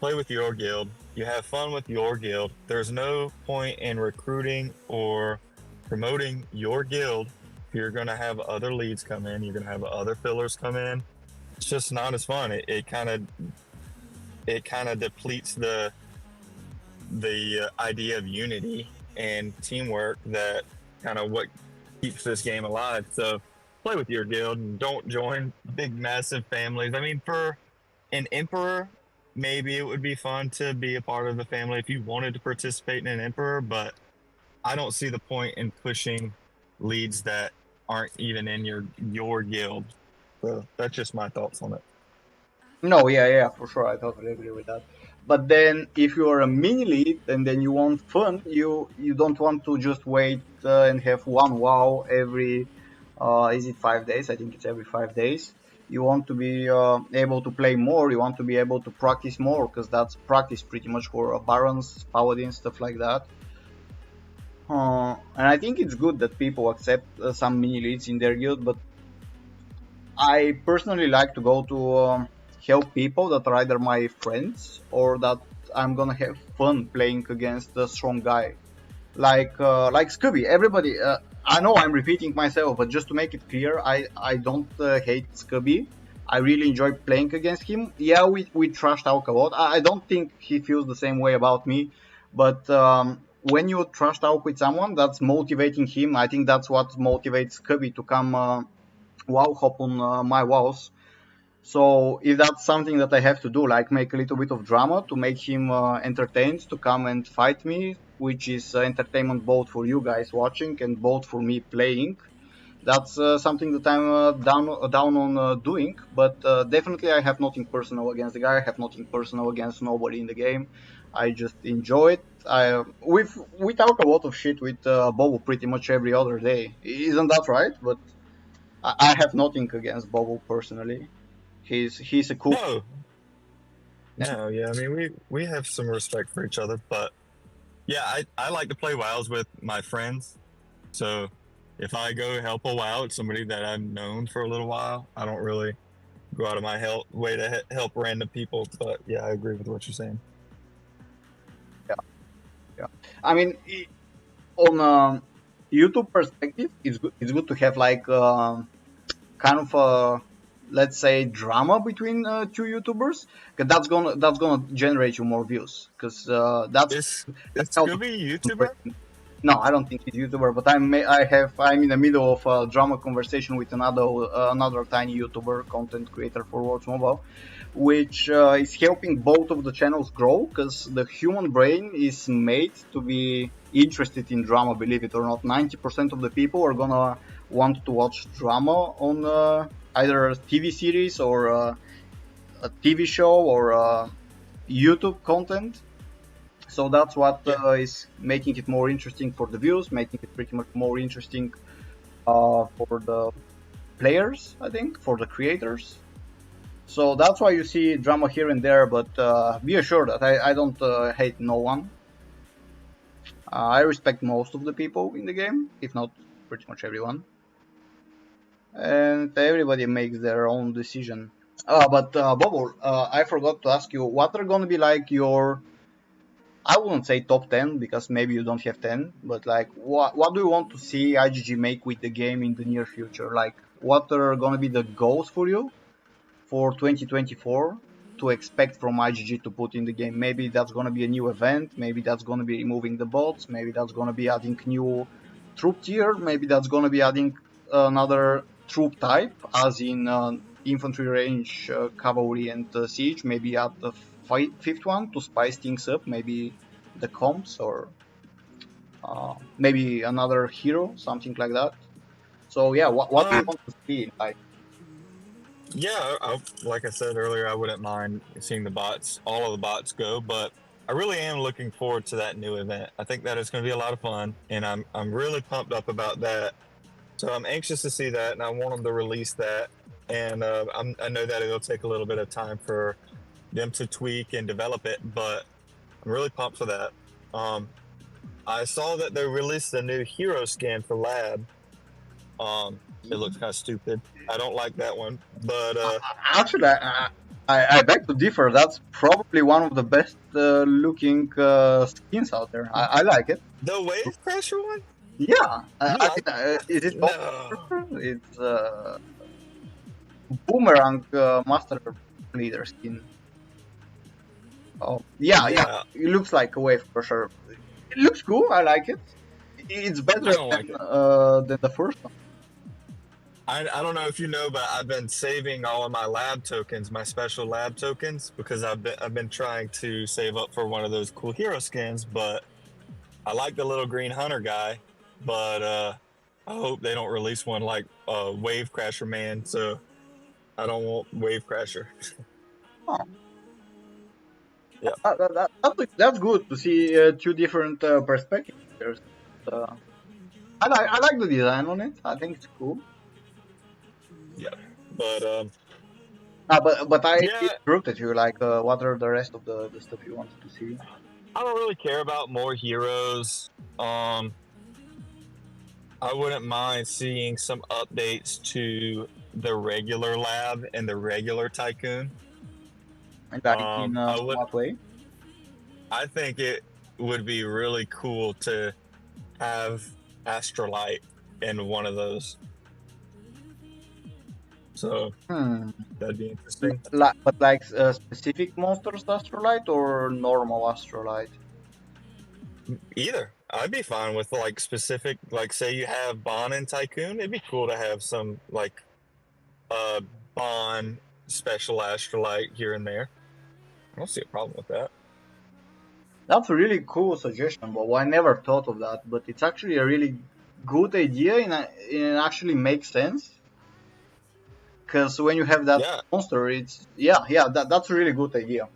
B: play with your guild. You have fun with your guild. There's no point in recruiting or promoting your guild if you're going to have other leads come in. You're going to have other fillers come in. It's just not as fun. It kind of depletes the idea of unity and teamwork that kind of what keeps this game alive. So play with your guild and don't join big massive families. I mean, for an emperor, maybe it would be fun to be a part of the family if you wanted to participate in an emperor, but I don't see the point in pushing leads that aren't even in your guild. So that's just my thoughts on it.
A: No, yeah, for sure. I totally agree with that. But then, if you're a mini lead and then you want fun, you don't want to just wait and have one WoW every is it 5 days? I think it's every 5 days. You want to be able to play more. You want to be able to practice more, because that's practice pretty much for barons, paladins, stuff like that. And I think it's good that people accept some mini leads in their guild, but I personally like to go to help people that are either my friends or that I'm gonna have fun playing against a strong guy, like Scooby. Everybody, I know I'm repeating myself, but just to make it clear, I don't hate Scooby. I really enjoy playing against him. Yeah, we trash talk a lot. I don't think he feels the same way about me, but when you trash talk with someone, that's motivating him. I think that's what motivates Scooby to come wow hop on my walls. So if that's something that I have to do, like make a little bit of drama to make him entertained to come and fight me, which is entertainment both for you guys watching and both for me playing, that's something that I'm down on doing. But definitely I have nothing personal against the guy. I have nothing personal against nobody in the game. I just enjoy it. We talk a lot of shit with Bobo pretty much every other day. Isn't that right? But I have nothing against Bobo personally. He's a cool.
B: No, no, yeah. I mean, we have some respect for each other, but yeah, I like to play WoWs with my friends. So if I go help a WoW with somebody that I've known for a little while, I don't really go out of my way to help random people. But yeah, I agree with what you're saying.
A: Yeah. I mean, on YouTube perspective, it's good to have like kind of a, let's say, drama between two YouTubers, because that's gonna generate you more views, because
B: Is
A: how.
B: Scooby a YouTuber?
A: No, I don't think he's a YouTuber, but I'm in the middle of a drama conversation with another tiny YouTuber content creator for Worlds Mobile, which is helping both of the channels grow, because the human brain is made to be interested in drama. Believe it or not, 90% of the people are gonna want to watch drama on either a TV series or a TV show or YouTube content. So that's what is making it more interesting for the views, making it pretty much more interesting for the players, I think, for the creators. So that's why you see drama here and there, but be assured that I don't hate no one. I respect most of the people in the game, if not pretty much everyone. And everybody makes their own decision. But Bobo, I forgot to ask you, what are going to be like your, I wouldn't say top 10, because maybe you don't have 10, but like what do you want to see IGG make with the game in the near future? Like, what are going to be the goals for you for 2024 to expect from IGG to put in the game? Maybe that's going to be a new event, maybe that's going to be removing the bots, maybe that's going to be adding new troop tier, maybe that's going to be adding another troop type, as in infantry range, cavalry, and siege. Maybe add the fifth one to spice things up. Maybe the comps or maybe another hero, something like that. So yeah, what do you
B: Um,
A: want to see? Like,
B: yeah, like I said earlier, I wouldn't mind seeing the bots, all of the bots go, but I really am looking forward to that new event. I think that is going to be a lot of fun, and I'm really pumped up about that. So I'm anxious to see that, and I want them to release that. And I know that it'll take a little bit of time for them to tweak and develop it, but I'm really pumped for that. Um, I saw that they released a new hero skin for Lab. It looks kind of stupid. I don't like that one, but
A: actually, I beg to differ. That's probably one of the best looking skins out there. I like it.
B: the Wave Crasher one,
A: Yeah,
B: you
A: I
B: like?
A: mean, is it top?
B: No,
A: It's boomerang master leader skin. Oh, yeah, yeah.
B: yeah,
A: It looks like a wave for sure. It looks cool. I like it. It's
B: I
A: better
B: don't like it.
A: than the first one.
B: I don't know if you know, but I've been saving all of my lab tokens, my special lab tokens, because I've been trying to save up for one of those cool hero skins. But I like the little green hunter guy, but I hope they don't release one like Wave Crasher Man. So I don't want Wave Crasher.
A: Oh,
B: Yeah,
A: that's good to see two different perspectives. Uh, I like the design on it. I think it's cool.
B: yeah, but
A: But I
B: yeah,
A: interrupted you. Like, what are the rest of the stuff you wanted to see?
B: I don't really care about more heroes. Um, I wouldn't mind seeing some updates to the regular lab and the regular tycoon.
A: Like in
B: I would.
A: what way?
B: I think it would be really cool to have Astrolite in one of those. So
A: Hmm.
B: that'd be interesting.
A: But like specific monsters astrolite or normal astrolite?
B: Either. I'd be fine with like specific, like say you have Bon and Tycoon. It'd be cool to have some like uh Bon special Astrolite here and there. I don't see a problem with that.
A: That's a really cool suggestion, but I never thought of that. But it's actually a really good idea, and it actually makes sense. Because when you have that
B: Yeah,
A: monster, it's yeah, that's a really good idea.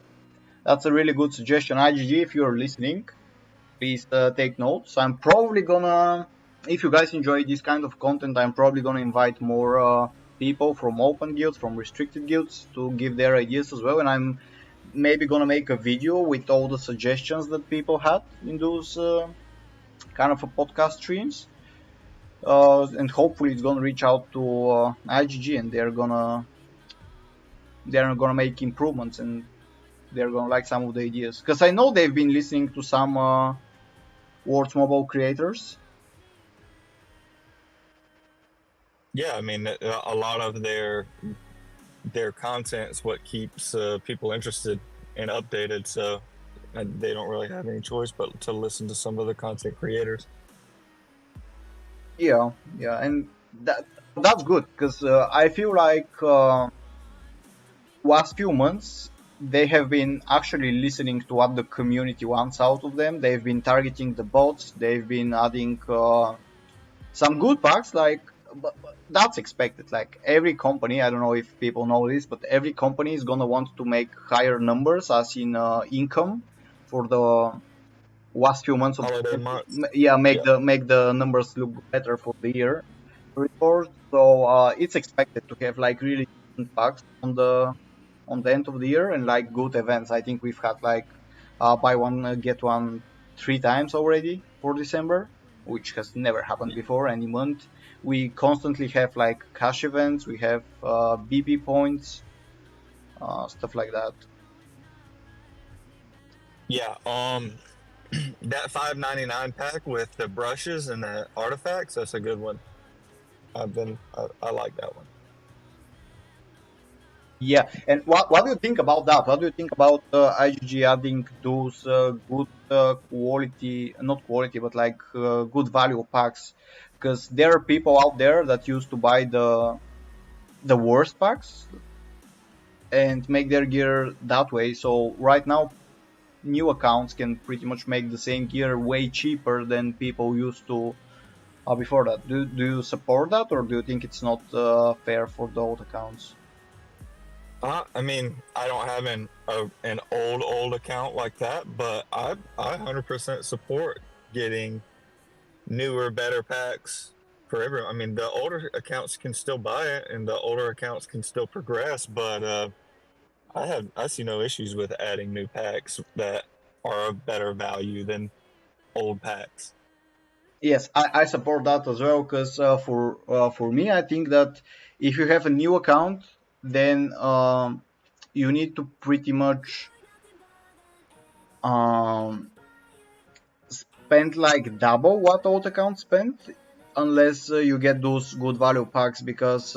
A: That's a really good suggestion. IGG, if you're listening, please take notes. I'm probably gonna, if you guys enjoy this kind of content, I'm probably gonna invite more people from open guilds, from restricted guilds, to give their ideas as well. And I'm maybe gonna make a video with all the suggestions that people had in those kind of a podcast streams. And hopefully it's gonna reach out to IGG, and they're gonna make improvements, and they're gonna like some of the ideas. Because I know they've been listening to some Words Mobile creators.
B: yeah. I mean, a lot of their content is what keeps people interested and updated. So they don't really have any choice but to listen to some of the content creators.
A: Yeah, and that's good because I feel like last few months they have been actually listening to what the community wants out of them. They've been targeting the bots. They've been adding some good bugs, like, but that's expected. Like every company, I don't know if people know this, but every company is gonna want to make higher numbers, as in income, for the last few months of the
B: Holiday
A: year.
B: months.
A: Yeah,
B: Yeah.
A: make the numbers look better for the year report. So it's expected to have like really decent bugs on the end of the year, and like good events. I think we've had like buy one get one 3 times already for December, which has never happened before any month. We constantly have like cash events. We have BP points, stuff like that.
B: Yeah. That 5.99 pack with the brushes and the artifacts, that's a good one. I like that one.
A: Yeah, and what do you think about that? What do you think about IGG adding those good quality, not quality, but like good value packs? Because there are people out there that used to buy the worst packs and make their gear that way. So right now, new accounts can pretty much make the same gear way cheaper than people used to before that. Do you support that, or do you think it's not fair for the old accounts?
B: I mean, I don't have an old account like that, but I 100% support getting newer, better packs for everyone. I mean, the older accounts can still buy it, and the older accounts can still progress. But I see no issues with adding new packs that are of better value than old packs.
A: Yes, I support that as well because for me, I think that if you have a new account, then you need to pretty much um, spend like double what old accounts spent, unless you get those good value packs because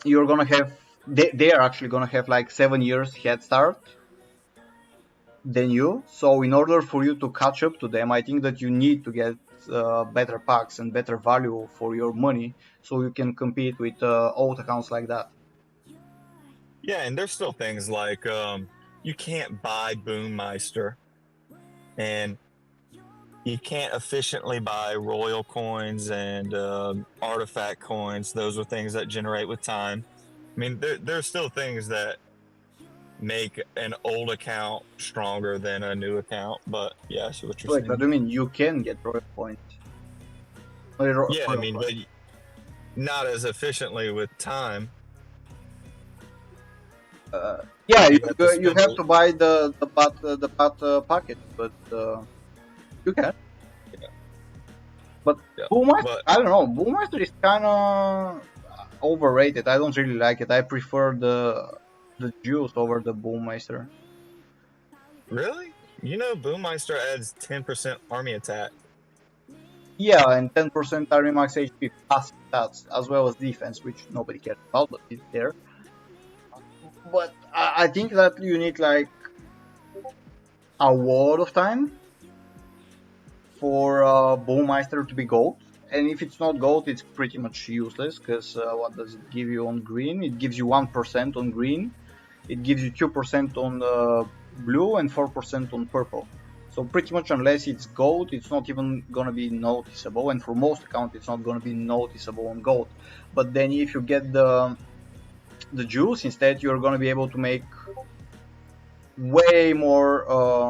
A: you're gonna have they are actually gonna have like 7 years head start than you. So in order for you to catch up to them, I think that you need to get better packs and better value for your money, so you can compete with old accounts like that.
B: Yeah, and there's still things like you can't buy Boommeister, and you can't efficiently buy royal coins and artifact coins. Those are things that generate with time. I mean, there's still things that make an old account stronger than a new account. But yeah, I see what you're
A: Wait, what
B: saying.
A: do you mean? You can get royal points.
B: Yeah, I
A: Royal
B: mean,
A: coins.
B: but not as efficiently with time.
A: Yeah,
B: You have to
A: you
B: spend.
A: have to buy the bat package, but you can.
B: Yeah,
A: But
B: yeah.
A: Boommaster,
B: But
A: I don't know. Boommaster is kind of overrated. I don't really like it. I prefer the Juice over the Boommeister.
B: really, Boommeister adds 10% army attack.
A: Yeah, and 10% army max HP plus stats as well as defense, which nobody cares about, but it's there. But I think that you need like a lot of time for Bowmeister to be gold. And if it's not gold, it's pretty much useless because what does it give you on green? It gives you 1% on green, it gives you 2% on blue, and 4% on purple. So pretty much unless it's gold, it's not even gonna be noticeable. And for most accounts, it's not gonna be noticeable on gold. But then if you get the juice instead, you're gonna be able to make way more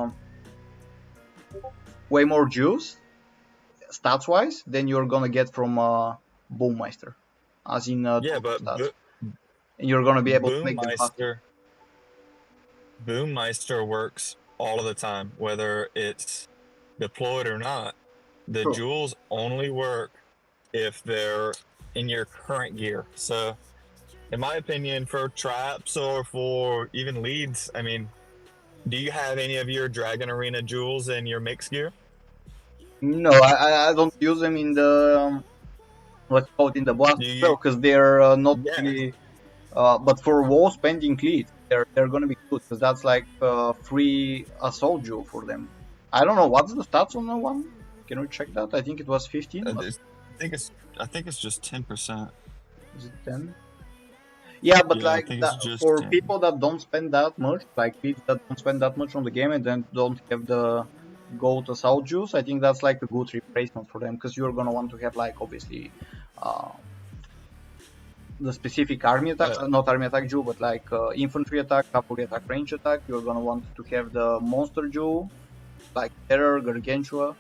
A: juice stats wise than you're gonna get from Boommeister, as in
B: Yeah,
A: total
B: but
A: stats, and you're gonna be able to make them faster.
B: Boommeister Boommeister works all of the time, whether it's deployed or not. The
A: True.
B: jewels only work if they're in your current gear. So, in my opinion, for traps or for even leads, I mean, do you have any of your Dragon Arena jewels in your mix gear?
A: No, I don't use them in the what's called in the blast
B: Do
A: as
B: you?
A: well because they're not
B: Yeah,
A: really. But for wall spending leads, they're gonna be good because that's like free assault jewel for them. I don't know what's the stats on the one. Can we check that? I think it was 15. But
B: I think it's I think it's just 10%.
A: is it 10? Yeah, but
B: Yeah, I
A: like
B: think it's
A: that,
B: just
A: for
B: 10.
A: people that don't spend that much, like people that don't spend that much on the game and then don't have the gold assault juice, I think that's like a good replacement for them because you're gonna want to have like obviously uh, the specific army attack,
B: Uh,
A: not army attack jewel, but like infantry attack, cavalry attack, range attack. You're gonna want to have the monster jewel, like terror, gargantua,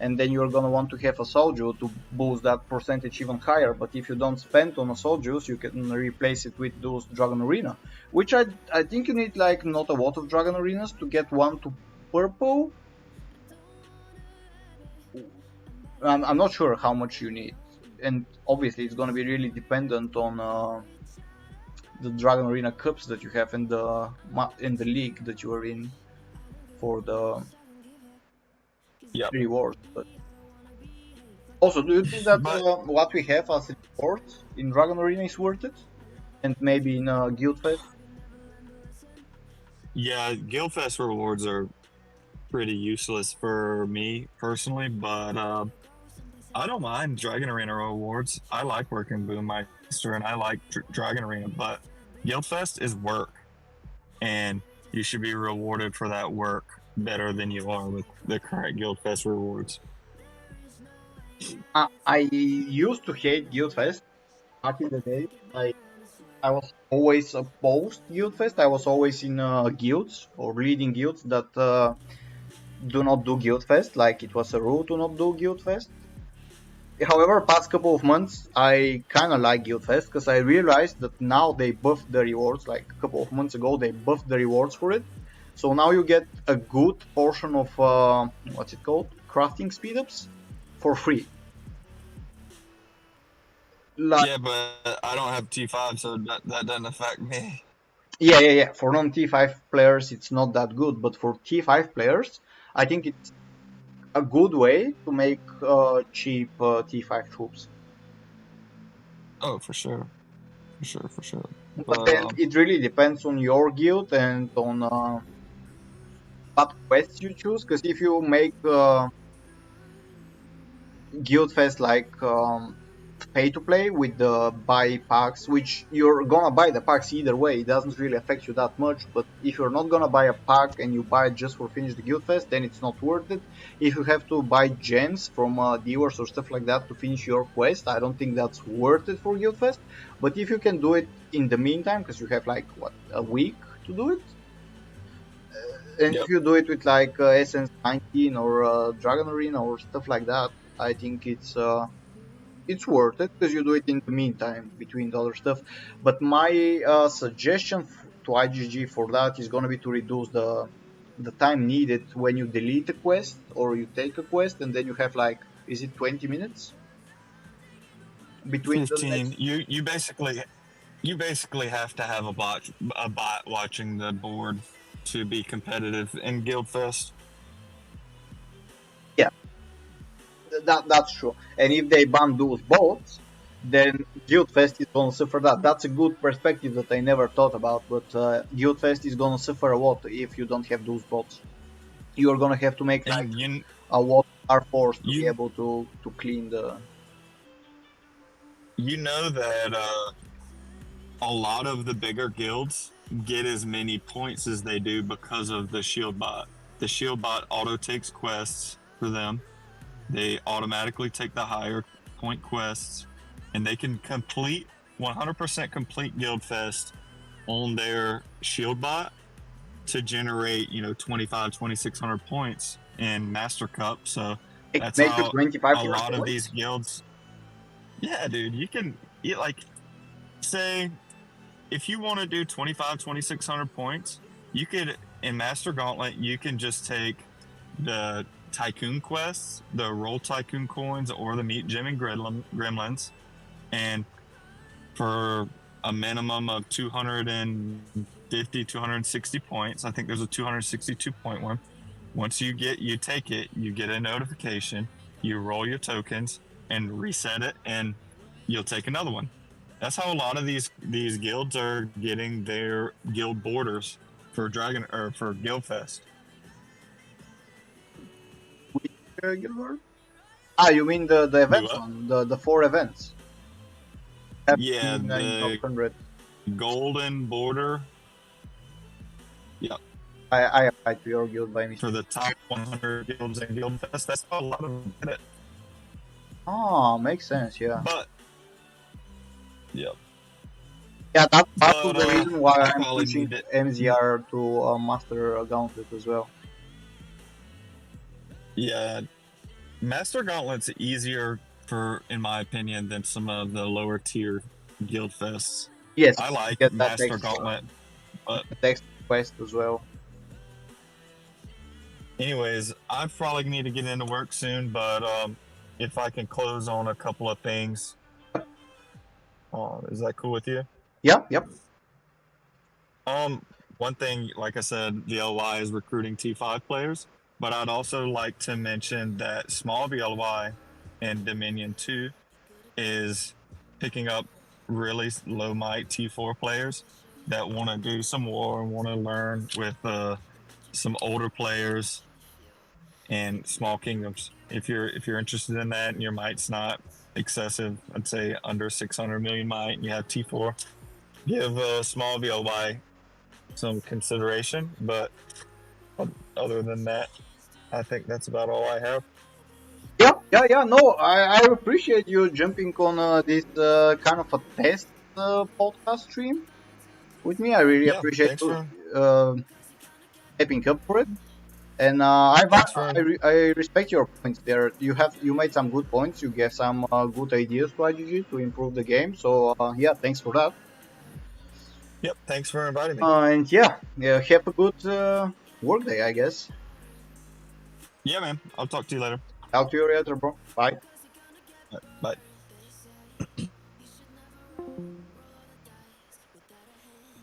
A: and then you're gonna want to have a soldier to boost that percentage even higher. But if you don't spend on a soldiers, you can replace it with those dragon arena, which I think you need like not a lot of dragon arenas to get one to purple. I'm not sure how much you need, and obviously it's gonna be really dependent on the dragon arena cups that you have in the league that you are in for the
B: yep.
A: rewards. But also, do you think that
B: But
A: what we have as rewards in Dragon Arena is worth it? And maybe in Guild Fest?
B: yeah, Guildfest rewards are pretty useless for me personally, but I don't mind Dragon Arena rewards. I like working Boom Meister and I like Dragon Arena, but Guildfest is work, and you should be rewarded for that work better than you are with the current Guildfest rewards.
A: I used to hate Guildfest back in the day. I was always opposed Guildfest. I was always in guilds or leading guilds that do not do Guildfest. Like it was a rule to not do Guildfest. However, past couple of months, I kind of like Guildfest because I realized that now they buffed the rewards. Like a couple of months ago, they buffed the rewards for it. So now you get a good portion of what's it called, crafting speedups for free. Like,
B: Yeah, but I don't have T5, so that doesn't affect me.
A: yeah. For non-T5 players, it's not that good, but for T5 players, I think it's a good way to make cheap T5 troops.
B: Oh, for sure. For sure.
A: But then it really depends on your guild and on what quests you choose. Because if you make Guild Fest like pay to play with the buy packs, which you're gonna buy the packs either way, it doesn't really affect you that much. But if you're not gonna buy a pack and you buy it just for finish the Guild Fest, then it's not worth it. If you have to buy gems from dealers or stuff like that to finish your quest, I don't think that's worth it for Guild Fest. But if you can do it in the meantime, because you have like what, a week to do it, and
B: Yep.
A: if you do it with like Essence 19 or Dragon Arena or stuff like that, I think it's worth it because you do it in the meantime between the other stuff. But my suggestion to IGG for that is gonna be to reduce the time needed when you delete a quest or you take a quest, and then you have like, is it 20 minutes between the
B: 15.
A: next?
B: You basically have to have a bot watching the board to be competitive in Guildfest.
A: Yeah, that's true. And if they ban those bots, then Guildfest is gonna suffer that. That's a good perspective that I never thought about. But Guildfest is gonna suffer a lot if you don't have those bots. You're gonna have to make like
B: And
A: a lot of force to be
B: you
A: able to clean the.
B: you know that a lot of the bigger guilds get as many points as they do because of the shield bot. The shield bot auto takes quests for them. They automatically take the higher point quests, and they can complete 100% complete Guildfest on their shield bot to generate 2500-2600 points in Master Cup. So that's
A: Make a
B: how
A: 25
B: a lot of
A: points?
B: these guilds. Yeah, dude, you like say if you want to do 2600 points, you could in Master Gauntlet you can just take the Tycoon quests, the Roll Tycoon coins, or the Meet Gem and Gremlins, and for a minimum of 250, 260 points, I think there's a 262 point one. Once you take it, you get a notification, you roll your tokens and reset it, and you'll take another one. That's how a lot of these guilds are getting their guild borders for Guildfest.
A: Guild Wars? Ah, you mean the events one, the 4 events?
B: Yeah, the golden border. Yep.
A: I applied to your guild by mistake.
B: For the top 100 guilds in Guildfest, that's how a lot of them get it.
A: Oh, makes sense, yeah.
B: But, yep.
A: Yeah, that's the reason why I'm pushing
B: it.
A: MZR to Master Gauntlet as well.
B: Yeah, Master Gauntlet's easier in my opinion, than some of the lower tier guild fests.
A: Yes,
B: I like Master Gauntlet, but
A: the text quest as well.
B: Anyways, I probably need to get into work soon, but if I can close on a couple of things, is that cool with you?
A: Yep.
B: One thing, like I said, VLY is recruiting T5 players, but I'd also like to mention that small VLY and Dominion 2 is picking up really low might T4 players that want to do some war and want to learn with some older players. and small kingdoms. If you're interested in that and your might's not excessive, I'd say under 600 million might, and you have T4, give a small VLY some consideration. But other than that, I think that's about all I have.
A: Yeah. No, I appreciate you jumping on this kind of a test podcast stream with me. I really
B: Yeah,
A: appreciate
B: thanks
A: you
B: for
A: uh, stepping up for it. And
B: thanks for
A: I respect your points there. You made some good points. You gave some good ideas to IGG to improve the game. So yeah, thanks for that.
B: yep, thanks for inviting me.
A: And yeah, have a good work day, I guess.
B: Yeah, man. I'll talk to you later.
A: Talk to you later, bro. Bye.
B: Bye.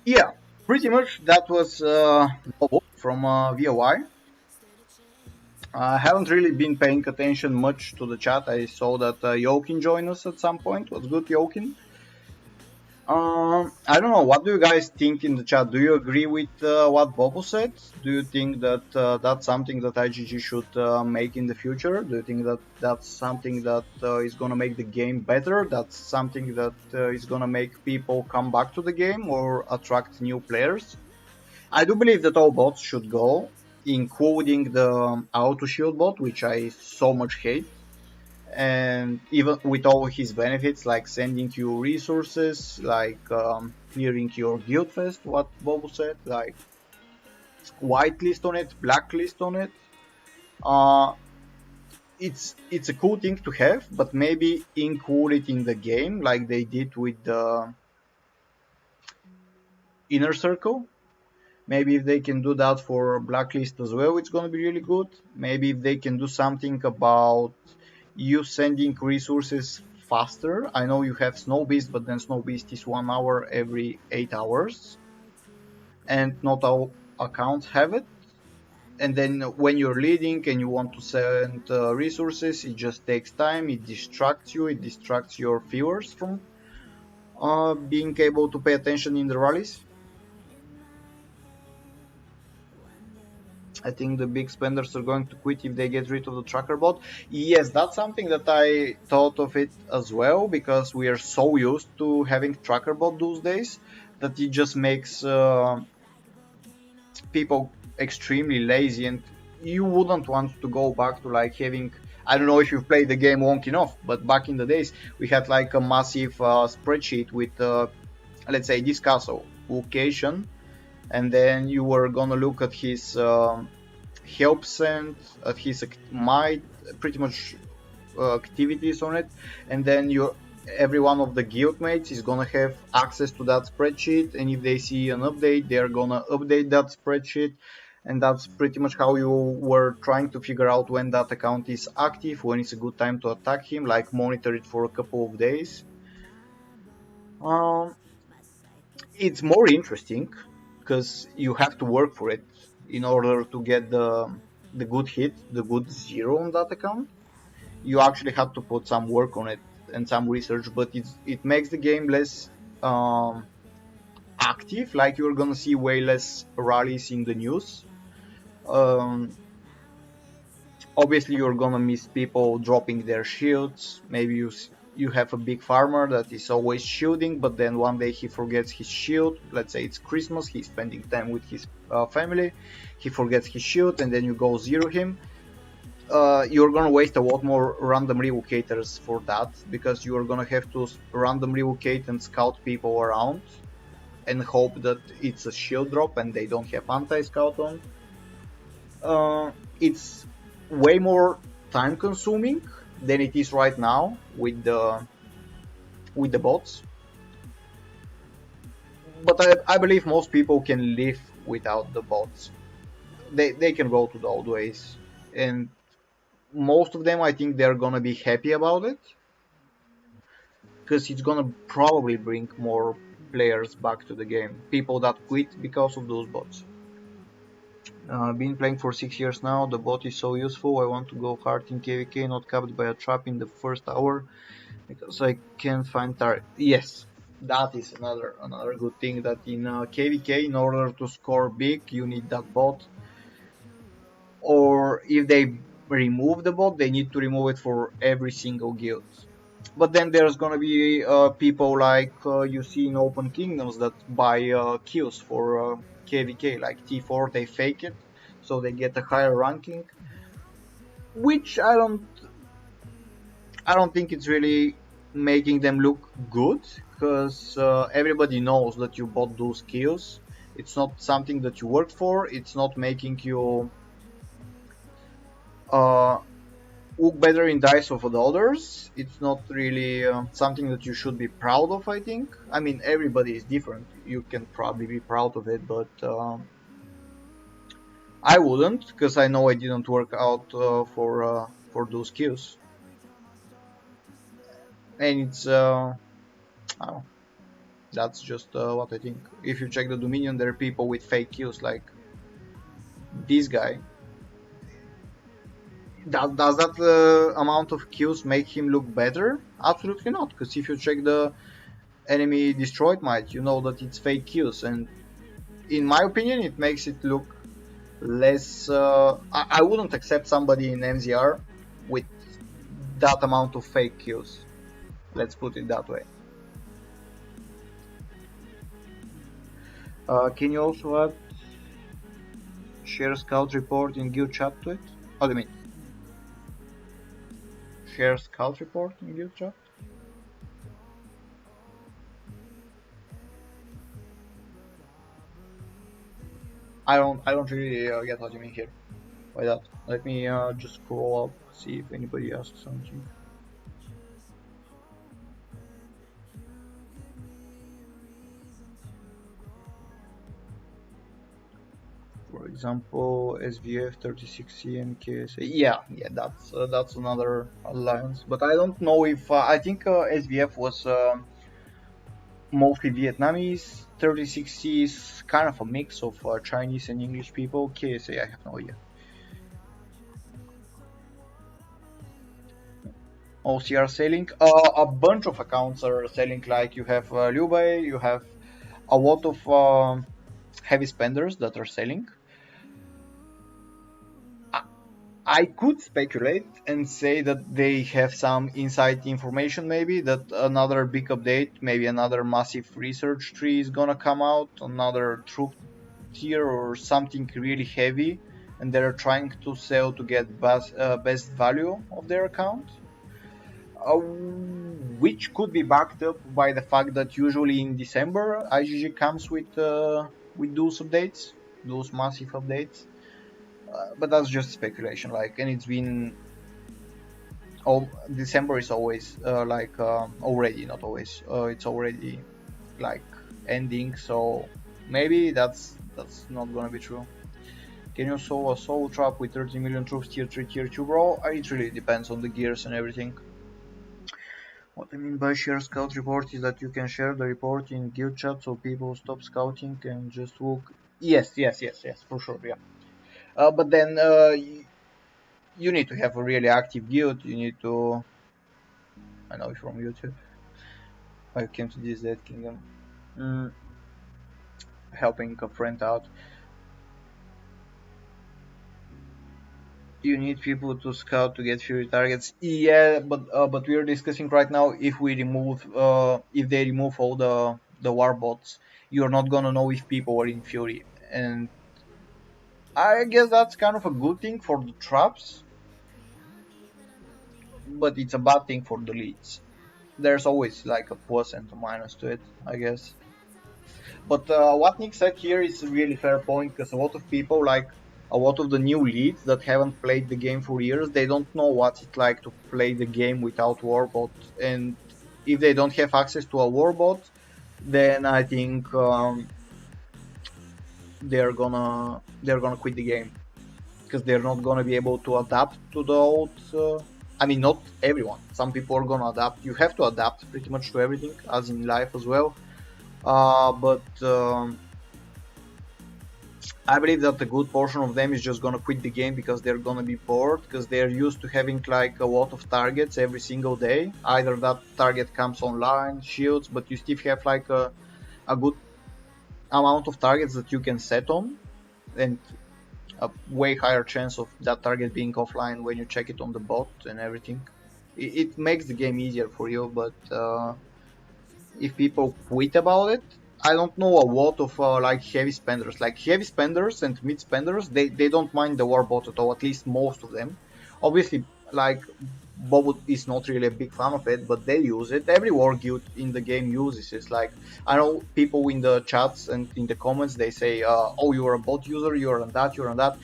A: Yeah, pretty much that was Bobo from VLY. I haven't really been paying attention much to the chat. I saw that Jokin joined us at some point. What's good, Jokin? I don't know. What do you guys think in the chat? Do you agree with what Bobo said? Do you think that that's something that IGG should make in the future? Do you think that that's something that is gonna make the game better? That's something that is gonna make people come back to the game or attract new players? I do believe that all bots should go, including the auto shield bot, which I so much hate. And even with all his benefits, like sending you resources, like clearing your guild fest, what Bobo said, like whitelist on it, blacklist on it. Uh, it's a cool thing to have, but maybe include it in the game, like they did with the inner circle. Maybe if they can do that for blacklist as well, it's gonna be really good. Maybe if they can do something about you sending resources faster. I know you have Snow Beast, but then Snow Beast is 1 hour every 8 hours, and not all accounts have it. And then when you're leading and you want to send resources, it just takes time. It distracts you. It distracts your viewers from being able to pay attention in the rallies. I think the big spenders are going to quit if they get rid of the tracker bot. Yes, that's something that I thought of it as well, because we are so used to having tracker bot those days that it just makes people extremely lazy, and you wouldn't want to go back to like having, I don't know if you've played the game long enough, but back in the days we had like a massive spreadsheet with let's say this castle location, and then you were gonna look at his help send, at his might, pretty much activities on it, and then every one of the guildmates is gonna have access to that spreadsheet, and if they see an update, they're gonna update that spreadsheet, and that's pretty much how you were trying to figure out when that account is active, when it's a good time to attack him, like monitor it for a couple of days. Um, it's more interesting because you have to work for it in order to get the good hit, the good zero on that account. You actually have to put some work on it and some research, but it makes the game less active. Like you're gonna see way less rallies in the news. Um, Obviously, you're gonna miss people dropping their shields. Maybe you have a big farmer that is always shielding, but then one day he forgets his shield. Let's say it's Christmas, he's spending time with his family, he forgets his shield, and then you go zero him. You're gonna waste a lot more random relocators for that, because you're gonna have to random relocate and scout people around and hope that it's a shield drop and they don't have anti-scout on. It's way more time consuming than it is right now with the bots, but I believe most people can live without the bots. They can go to the old ways, and most of them, I think, they're gonna be happy about it, because it's gonna probably bring more players back to the game, people that quit because of those bots. Been playing for 6 years now. The bot is so useful. I want to go hard in KVK, not capped by a trap in the first hour, because I can't find target. Yes, that is another good thing, that in KVK, in order to score big, you need that bot. Or if they remove the bot, they need to remove it for every single guild. But then there's gonna be people like you see in Open Kingdoms that buy kills for KVK, like T4, they fake it, so they get a higher ranking, which I don't think it's really making them look good, because everybody knows that you bought those kills. It's not something that you worked for. It's not making you uh, look better in dice of the others. It's not really something that you should be proud of, I think. I mean, everybody is different. You can probably be proud of it, but I wouldn't, because I know I didn't work out for those kills. And it's I don't know, that's just what I think. If you check the Dominion, there are people with fake kills like this guy. Does that amount of kills make him look better? Absolutely not, because if you check the enemy destroyed might, you know that it's fake kills, and in my opinion, it makes it look less. I wouldn't accept somebody in MZR with that amount of fake kills. Let's put it that way. Can you also add share scout report in guild chat to it? What do you mean? Share scout report in guild chat? I don't really get what you mean here by that. Let me just scroll up, see if anybody asks something. For example, SVF 36C and KSA. Yeah, that's another alliance. But I don't know if I think SVF was mostly Vietnamese. 36C is kind of a mix of Chinese and English people. KSA, I have no idea. OCR selling. A bunch of accounts are selling. Like you have Liu Bei, you have a lot of heavy spenders that are selling. I could speculate and say that they have some inside information, maybe that another big update, maybe another massive research tree is gonna come out, another troop tier or something really heavy, and they're trying to sell to get best value of their account. Which could be backed up by the fact that usually in December IGG comes with those updates, those massive updates. But that's just speculation, like, and it's been December is always already, not always, it's already like ending, so maybe that's not gonna be true. Can you solve a soul trap with 30 million troops tier 3 tier 2? Bro, it really depends on the gears and everything. What I mean by share scout report is that you can share the report in guild chat so people stop scouting and just look. Yes, for sure, yeah. But then you need to have a really active guild. You need to. I know from YouTube. I came to this Dead Kingdom, helping a friend out. You need people to scout to get fury targets. Yeah, but we are discussing right now if we remove if they remove all the war bots, you're not gonna know if people are in fury, and I guess that's kind of a good thing for the traps, but it's a bad thing for the leads. There's always like a plus and a minus to it, I guess. But what Nick said here is a really fair point, because a lot of people, like a lot of the new leads that haven't played the game for years, they don't know what it's like to play the game without warbot. And if they don't have access to a warbot, then I think they're gonna quit the game, because they're not gonna be able to adapt to the old. I mean, not everyone. Some people are gonna adapt. You have to adapt pretty much to everything, as in life as well. But I believe that a good portion of them is just gonna quit the game because they're gonna be bored, because they're used to having like a lot of targets every single day. Either that target comes online, shields, but you still have like a good amount of targets that you can set on, and a way higher chance of that target being offline when you check it on the bot and everything. It makes the game easier for you, but if people quit about it, I don't know a lot of like heavy spenders. Like heavy spenders and mid spenders, they don't mind the warbot at all. At least most of them. Obviously, like Bobo is not really a big fan of it, but they use it. Every war guild in the game uses it. Like I know people in the chats and in the comments they say, "Oh, you're a bot user. You're on that. You're on that."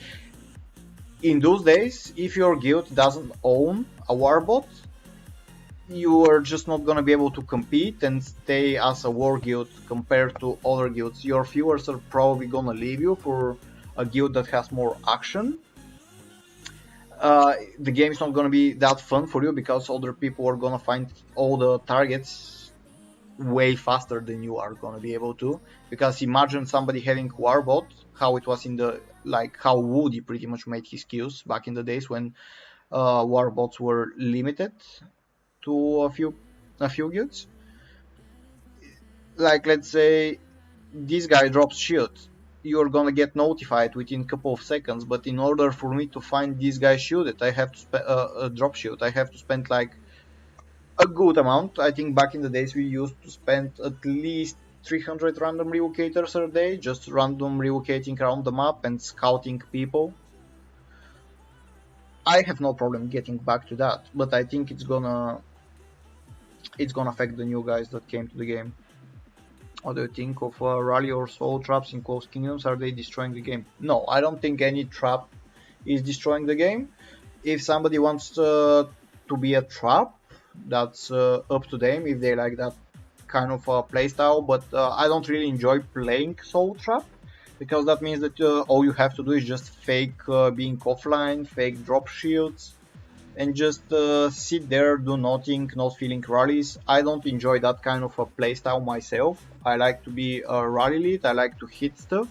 A: In those days, if your guild doesn't own a warbot, you are just not going to be able to compete and stay as a war guild compared to other guilds. Your viewers are probably going to leave you for a guild that has more action. The game is not going to be that fun for you because other people are going to find all the targets way faster than you are going to be able to. Because imagine somebody having warbot, how it was in the like how Woody pretty much made his kills back in the days when warbots were limited to a few guilds. Like let's say this guy drops shield, you're gonna get notified within a couple of seconds, but in order for me to find this guy shielded, I have to drop shield, I have to spend like a good amount. I think back in the days we used to spend at least 300 random relocators a day, just random relocating around the map and scouting people. I have no problem getting back to that, but I think it's gonna affect the new guys that came to the game. What do you think of rally or soul traps in close kingdoms? Are they destroying the game? No, I don't think any trap is destroying the game. If somebody wants to be a trap, that's up to them if they like that kind of playstyle. But I don't really enjoy playing soul trap because that means that all you have to do is just fake being offline, fake drop shields, and just sit there, do nothing, not feeling rallies. I don't enjoy that kind of a playstyle myself. I like to be a rally lead, I like to hit stuff,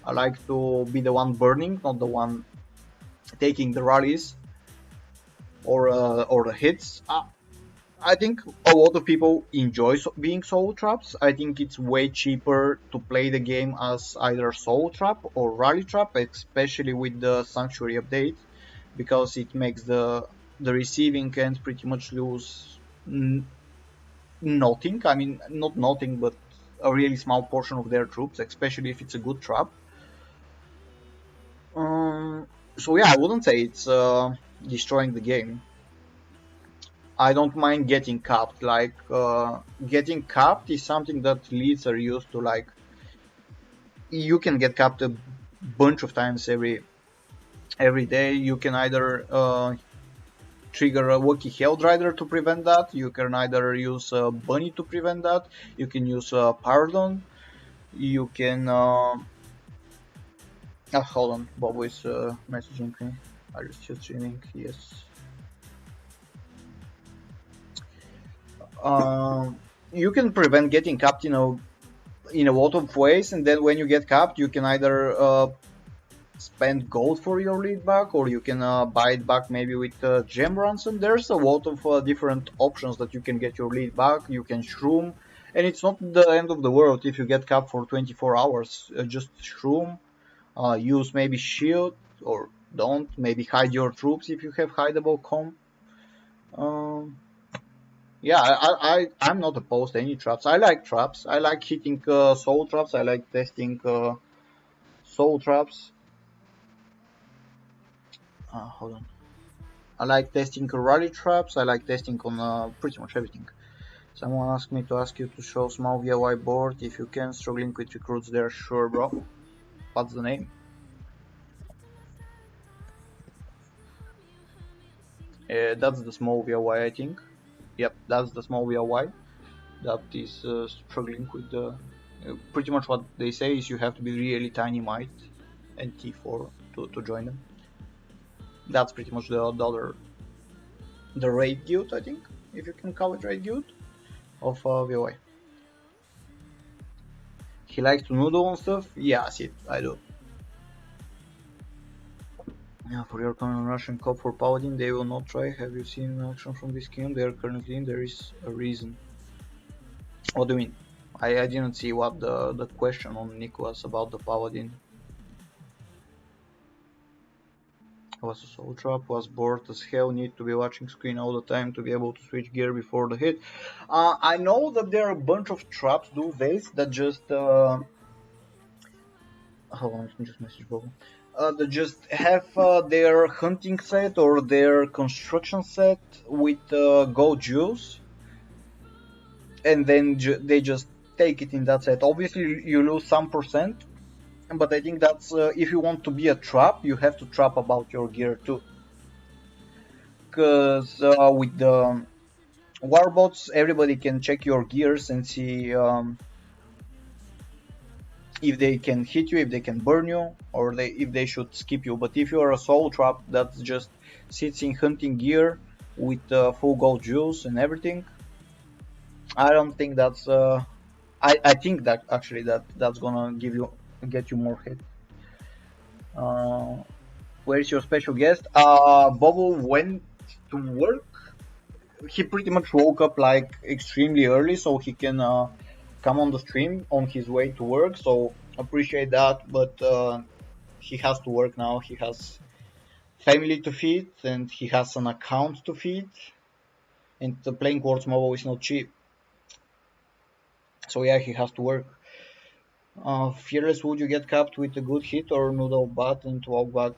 A: I like to be the one burning, not the one taking the rallies or the hits. I think a lot of people enjoy being soul traps. I think it's way cheaper to play the game as either soul trap or rally trap, especially with the sanctuary update, because it makes the receiving end pretty much lose nothing. I mean, not nothing, but a really small portion of their troops, especially if it's a good trap. So yeah, I wouldn't say it's destroying the game. I don't mind getting capped. Like getting capped is something that leads are used to. Like you can get capped a bunch of times every day. You can either trigger a Wookiee Hellrider to prevent that. You can either use Bunny to prevent that. You can use Pardon. You can. Hold on, Bobo is messaging me. Are you still streaming? Yes. You can prevent getting capped, in a lot of ways, and then when you get capped, you can either spend gold for your lead back, or you can buy it back maybe with gem ransom. There's a lot of different options that you can get your lead back. You can shroom, and it's not the end of the world if you get capped for 24 hours. Just shroom, use maybe shield, or don't. Maybe hide your troops if you have hideable comp. Um, yeah, I'm not opposed to any traps. I like traps. I like hitting soul traps. I like testing soul traps. Hold on. I like testing rally traps. I like testing on pretty much everything. Someone asked me to ask you to show small VLY board if you can. Struggling with recruits there. Sure, bro. What's the name? That's the small VLY, I think. Yep, that's the small VLY. That is struggling with the. Pretty much what they say is you have to be really tiny might and T4 to join them. That's pretty much the raid guild, I think, if you can call it raid guild of VOI. He likes to noodle and stuff. Yes, I do. Yeah, for your common Russian cop for Paladin, they will not try. Have you seen action from this kingdom? They are currently in. There is a reason. What do you mean? I didn't see what the question on Nick was about the Paladin. Was a soul trap, was bored as hell, need to be watching screen all the time to be able to switch gear before the hit. I know that there are a bunch of traps these days that just hold on, let me just message Bobo. That just have their hunting set or their construction set with gold juice, and then they just take it in that set. Obviously, you lose some percent, but I think that's if you want to be a trap, you have to trap about your gear too. Because with the warbots, everybody can check your gears and see if they can hit you, if they can burn you, or if they should skip you. But if you are a soul trap that just sits in hunting gear with full gold juice and everything, I don't think that's. I think that actually that's gonna get you more hit. Uh, where's your special guest? Bobo went to work. He pretty much woke up like extremely early so he can come on the stream on his way to work. So appreciate that, but he has to work now. He has family to feed and he has an account to feed. And playing Quartz Mobile is not cheap. So yeah, he has to work. Fearless, would you get capped with a good hit or noodle button to walk back?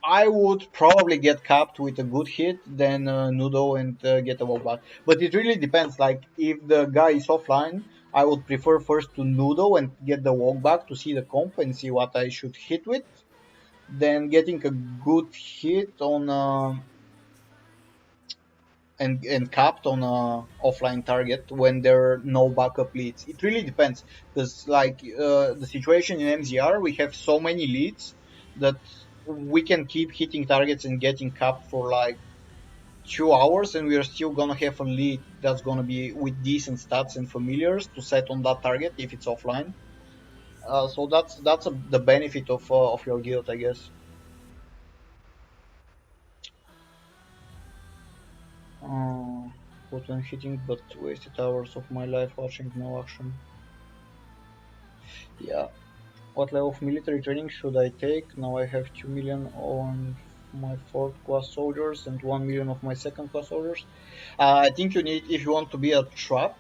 A: I would probably get capped with a good hit, then Nudo and get a walk back. But it really depends. Like, if the guy is offline, I would prefer first to Nudo and get the walk back to see the comp and see what I should hit with. Then getting a good hit on and capped on a offline target when there are no backup leads. It really depends because like the situation in MZR, we have so many leads that we can keep hitting targets and getting capped for like 2 hours, and we are still gonna have a lead that's gonna be with decent stats and familiars to set on that target if it's offline. So that's the benefit of your guild, I guess. What I'm hitting, but wasted hours of my life watching no action. Yeah. What level of military training should I take? Now I have 2 million on my 4th class soldiers and 1 million of my 2nd class soldiers. I think you need, if you want to be a trap,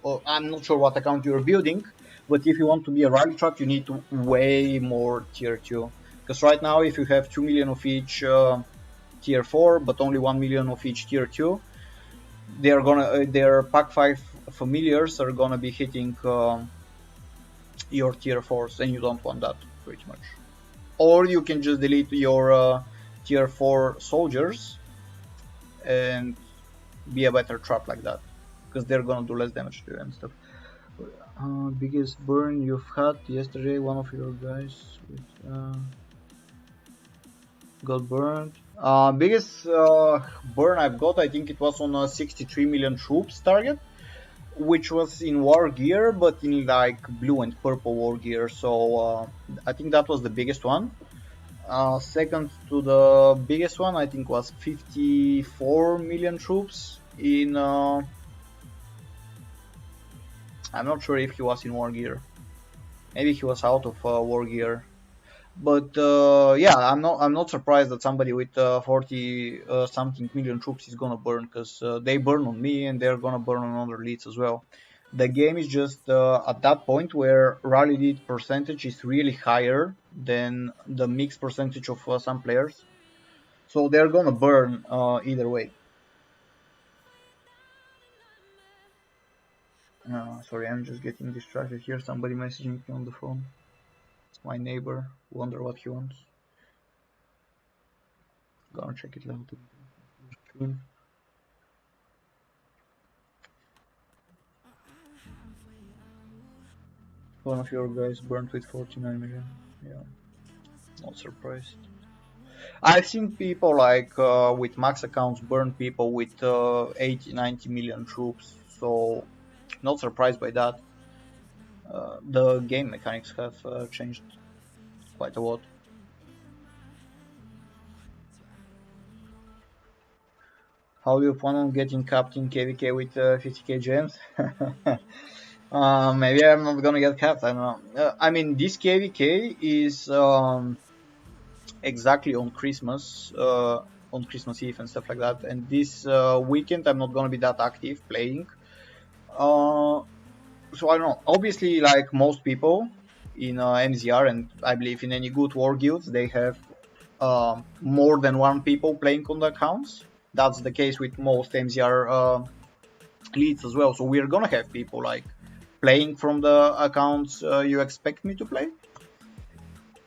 A: or I'm not sure what account you're building, but if you want to be a rally trap, you need way more tier 2. Because right now, if you have 2 million of each tier 4, but only 1 million of each tier 2, they're gonna their pack 5 familiars are gonna be hitting your tier 4s, and you don't want that pretty much. Or you can just delete your tier 4 soldiers and be a better trap like that, because they're gonna do less damage to you and stuff. Biggest burn you've had yesterday? One of your guys got burned. Biggest burn I've got, I think it was on a 63 million troops target, which was in war gear, but in like blue and purple war gear. So I think that was the biggest one. Second to the biggest one, I think, was 54 million troops in. I'm not sure if he was in war gear. Maybe he was out of war gear. But yeah, I'm not surprised that somebody with 40 something million troops is gonna burn, because they burn on me and they're gonna burn on other leads as well. The game is just at that point where rally lead percentage is really higher than the mix percentage of some players, so they're gonna burn either way. Sorry, I'm just getting distracted here. Somebody messaging me on the phone. It's my neighbor. Wonder what he wants. Gonna check it out. One of your guys burned with 49 million. Yeah, not surprised. I've seen people like with max accounts burn people with 80, 90 million troops, so not surprised by that. The game mechanics have changed quite a lot. How do you plan on getting capped in KVK with 50k gems? Maybe I'm not gonna get capped, I don't know. I mean, this KVK is exactly on Christmas Eve and stuff like that. And this weekend I'm not gonna be that active playing. So I don't know. Obviously, like most people in MZR, and I believe in any good war guilds, they have more than one people playing on the accounts. That's the case with most MZR leads as well. So we're gonna have people like playing from the accounts you expect me to play.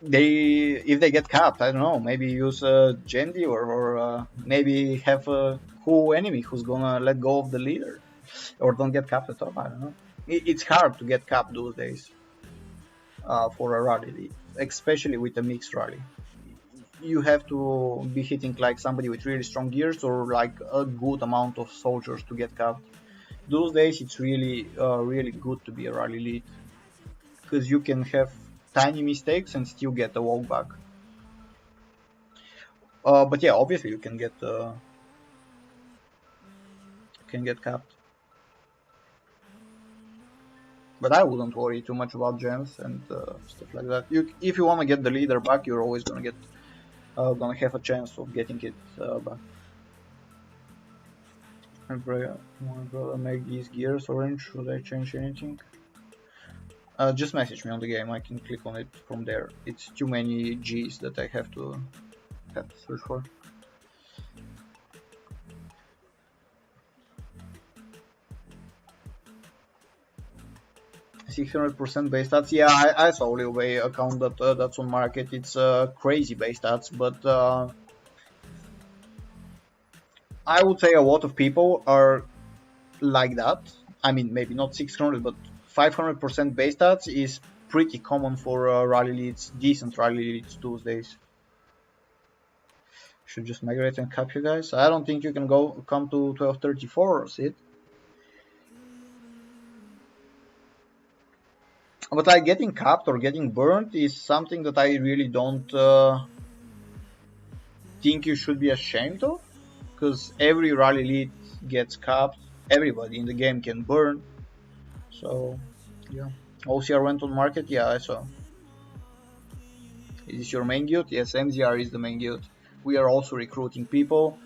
A: If they get capped, I don't know, maybe use Jendi or maybe have a cool enemy who's gonna let go of the leader or don't get capped at all. I don't know. It's hard to get capped those days for a rally lead, especially with a mixed rally. You have to be hitting like somebody with really strong gears or like a good amount of soldiers to get capped. Those days, it's really good to be a rally lead because you can have tiny mistakes and still get a walk back. But yeah, obviously you can get capped. But I wouldn't worry too much about gems and stuff like that. If you want to get the leader back, you're always gonna have a chance of getting it back. My brother make these gears orange. Should I change anything? Just message me on the game. I can click on it from there. It's too many G's that I have to search for. 600% base stats. Yeah, I saw Liu account that's on market. It's crazy base stats, but I would say a lot of people are like that. I mean, maybe not 600, but 500% base stats is pretty common for rally leads, decent rally leads those days. Should just migrate and cap you guys. I don't think you can come to 1234, Sid. But like getting capped or getting burned is something that I really don't think you should be ashamed of, because every rally lead gets capped. Everybody in the game can burn. So yeah. OCR went on market. Yeah, I saw. Is this your main guild? Yes, MZR is the main guild. We are also recruiting people.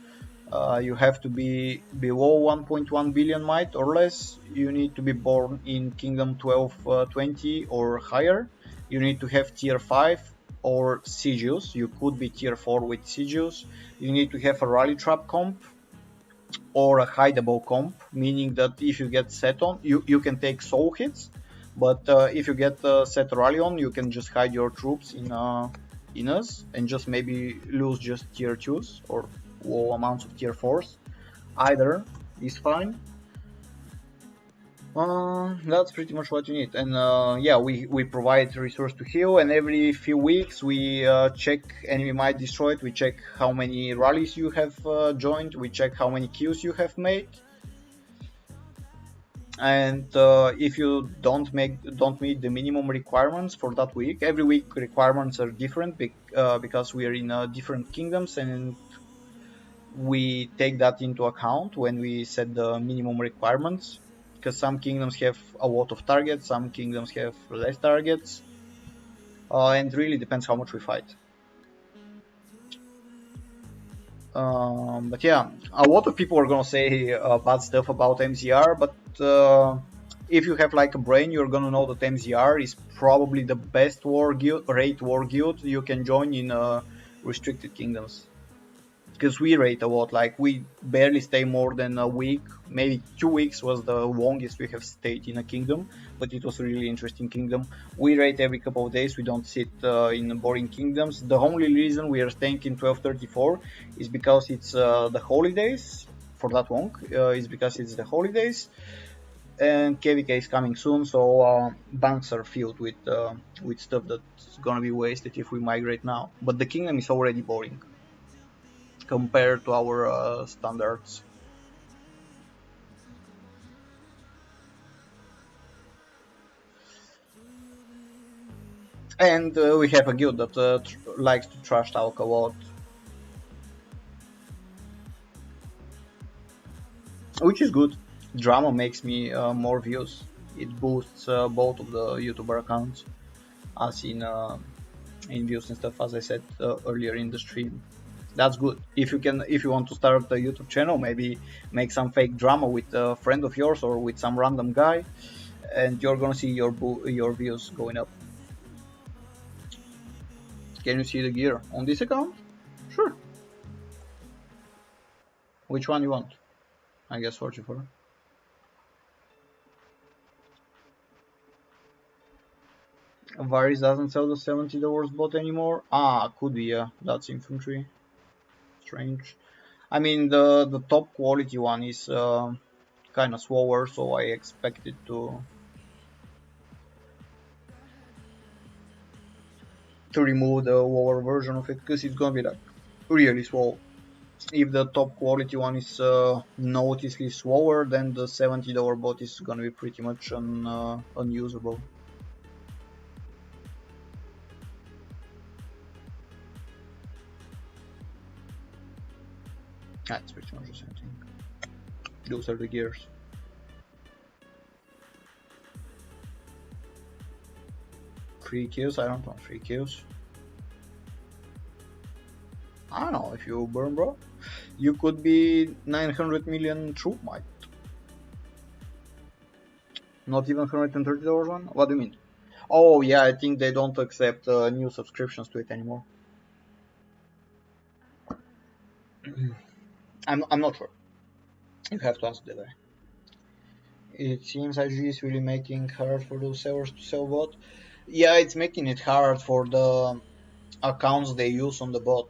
A: You have to be below 1.1 billion might or less. You need to be born in Kingdom 1220 or higher. You need to have tier 5 or Sigius. You could be tier 4 with Sigius. You need to have a rally trap comp or a hideable comp, meaning that if you get set on, you can take soul hits, but if you get set rally on, you can just hide your troops in us and just maybe lose just tier 2s or low amounts of tier 4s. Either is fine. That's pretty much what you need. And yeah, we provide resource to heal, and every few weeks we check enemy might destroyed. We check how many rallies you have joined. We check how many kills you have made. And if you don't meet the minimum requirements for that week, every week requirements are different because we are in different kingdoms, and we take that into account when we set the minimum requirements, because some kingdoms have a lot of targets, some kingdoms have less targets, and really depends how much we fight. But yeah, a lot of people are gonna say bad stuff about MZR, but if you have like a brain, you're gonna know that MZR is probably the best war guild you can join in restricted kingdoms. Because we rate a lot, like we barely stay more than a week, maybe 2 weeks was the longest we have stayed in a kingdom, but it was a really interesting kingdom. We rate every couple of days, we don't sit in boring kingdoms. The only reason we are staying in 1234 is because it's the holidays. For that long is because it's the holidays, and KVK is coming soon, so banks are filled with stuff that's gonna be wasted if we migrate now. But the kingdom is already boring compared to our standards. And we have a guild that likes to trash talk a lot, which is good. Drama makes me more views. It boosts both of the YouTuber accounts, as in in views and stuff, as I said earlier in the stream. That's good. If you want to start a YouTube channel, maybe make some fake drama with a friend of yours or with some random guy, and you're gonna see your views going up. Can you see the gear on this account? Sure. Which one you want? I guess 44. Varys doesn't sell the $70 bot anymore. Ah, could be, yeah. That's infantry. Strange. I mean, the top quality one is kind of slower, so I expect it to remove the lower version of it, because it's gonna be like really slow. If the top quality one is noticeably slower, then the $70 bot is gonna be pretty much unusable. It's pretty much the same thing. Those are the gears. Free kills? I don't want free kills. I don't know, if you burn, bro, you could be 900 million troop might. Not even $130 one? What do you mean? Oh yeah, I think they don't accept new subscriptions to it anymore. I'm not sure. You have to ask the guy. It seems IG is really making hard for those sellers to sell bot. Yeah, it's making it hard for the accounts they use on the bot.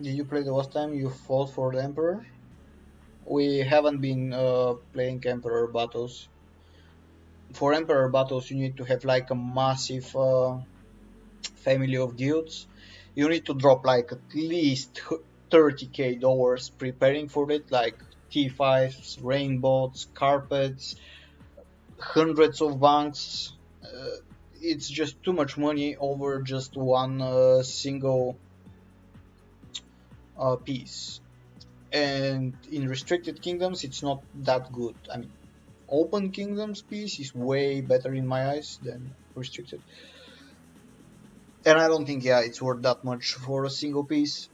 A: Did you play the last time you fought for the Emperor? We haven't been playing Emperor battles. For Emperor battles, you need to have like a massive family of guilds. You need to drop like at least $30k preparing for it, like T5s, rainbows, carpets, hundreds of banks. It's just too much money over just one single piece. And in restricted kingdoms, it's not that good. I mean, open kingdoms piece is way better in my eyes than restricted. And I don't think, yeah, it's worth that much for a single piece.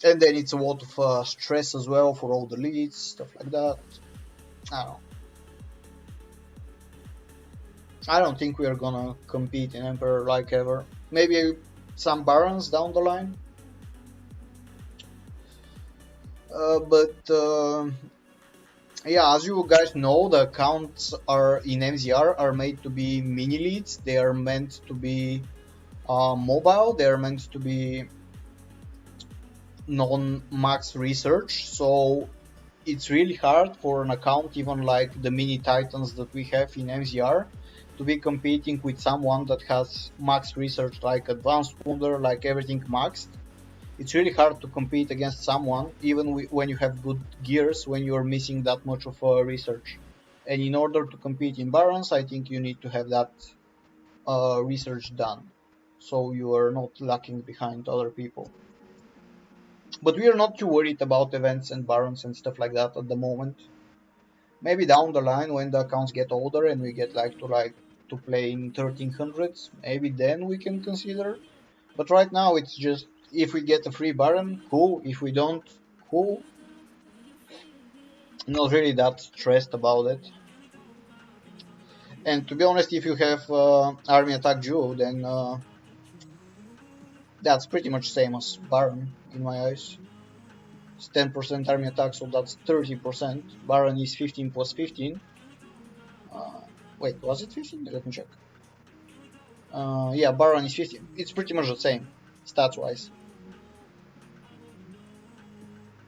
A: And then it's a lot of stress as well for all the leads, stuff like that. I don't know. I don't think we are gonna compete in Emperor like ever. Maybe some Barons down the line. But yeah, as you guys know, the accounts are in MZR are made to be mini leads. They are meant to be mobile. They are meant to be non-max research. So it's really hard for an account, even like the mini titans that we have in MZR, to be competing with someone that has max research, like advanced wonder, like everything maxed. It's really hard to compete against someone, even when you have good gears, when you're missing that much of research. And in order to compete in Barons, I think you need to have that research done, so you are not lacking behind other people. But we are not too worried about events and Barons and stuff like that at the moment. Maybe down the line, when the accounts get older and we get like to play in 1300s, maybe then we can consider. But right now it's just, if we get a free Baron, cool. If we don't, cool. Not really that stressed about it. And to be honest, if you have army attack duo, then that's pretty much same as Baron in my eyes. It's 10% army attack, so that's 30%. Baron is 15 plus 15. Wait, was it 15? Let me check. Yeah, Baron is 15. It's pretty much the same, stats-wise,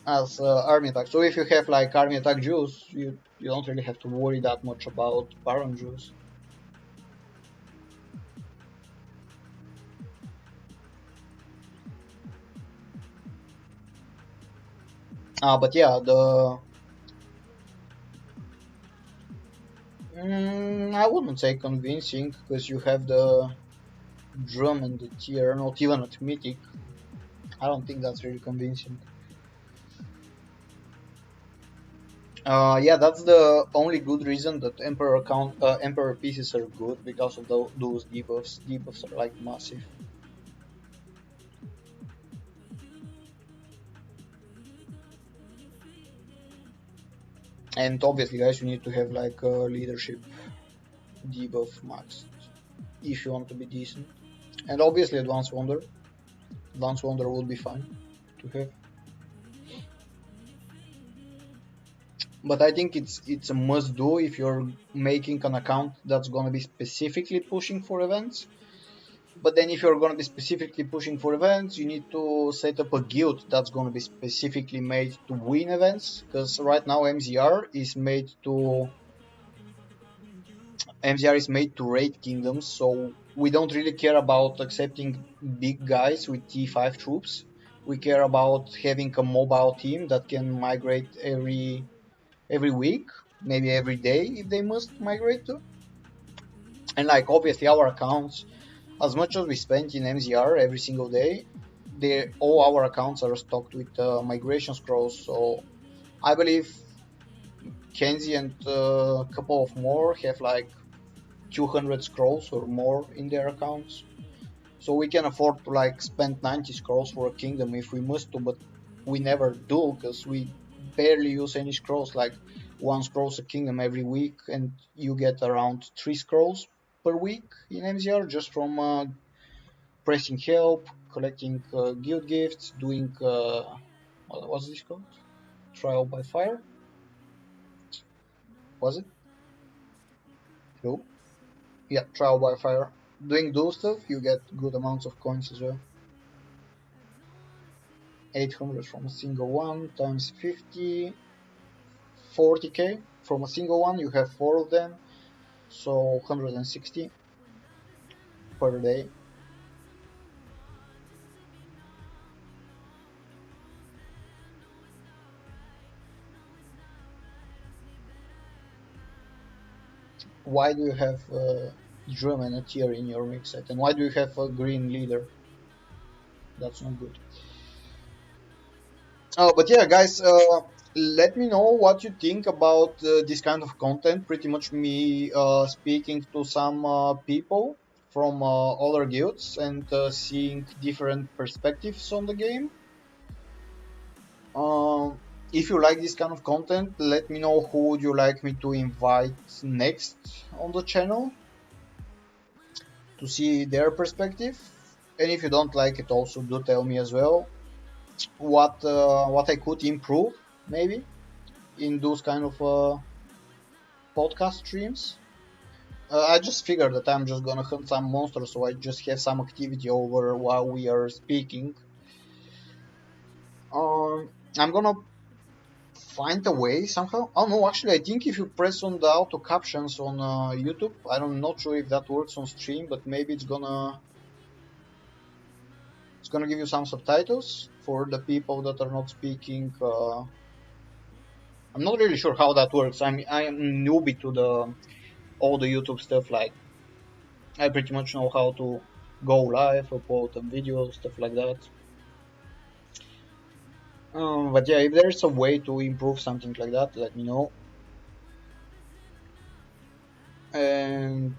A: as army attack. So if you have like army attack Jews, you don't really have to worry that much about Baron Jews. But yeah, I wouldn't say convincing, because you have the drum and the tier, not even at mythic. I don't think that's really convincing. Yeah, that's the only good reason that Emperor pieces are good because of those debuffs. Debuffs are like massive. And obviously, guys, you need to have like a leadership debuff max if you want to be decent. And obviously, Advanced Wonder. Advanced Wonder would be fine to have. But I think it's a must do if you're making an account that's gonna be specifically pushing for events. But then if you're gonna be specifically pushing for events, you need to set up a guild that's gonna be specifically made to win events. Because right now MZR is made to raid kingdoms, so we don't really care about accepting big guys with T5 troops. We care about having a mobile team that can migrate every week, maybe every day if they must migrate to. And like obviously our accounts, as much as we spend in MZR every single day, all our accounts are stocked with migration scrolls. So I believe Kenzie and a couple of more have like 200 scrolls or more in their accounts. So we can afford to like spend 90 scrolls for a kingdom if we must to, but we never do because we barely use any scrolls. Like one scrolls a kingdom every week, and you get around 3 scrolls per week in MZR just from pressing help, collecting guild gifts, doing what was this called? Trial by fire? Was it? No. Yeah, trial by fire. Doing those stuff, you get good amounts of coins as well. 800 from a single one times 50, 40k from a single one. You have 4 of them, so 160 per day. Why do you have drum and a tier in your mix set, and why do you have a green leader? That's not good. But yeah, guys, let me know what you think about this kind of content. Pretty much me speaking to some people from other guilds and seeing different perspectives on the game. If you like this kind of content, let me know who would you like me to invite next on the channel to see their perspective. And if you don't like it, also do tell me as well what I could improve maybe in those kind of podcast streams. I just figured that I'm just gonna hunt some monsters, so I just have some activity over while we are speaking. I'm gonna find a way somehow. Oh no, actually, I think if you press on the auto captions on YouTube, I'm not sure if that works on stream, but maybe it's gonna give you some subtitles for the people that are not speaking. I'm not really sure how that works. I'm newbie to the all the YouTube stuff. Like I pretty much know how to go live, upload a video, stuff like that. But yeah, if there's a way to improve something like that, let me know. And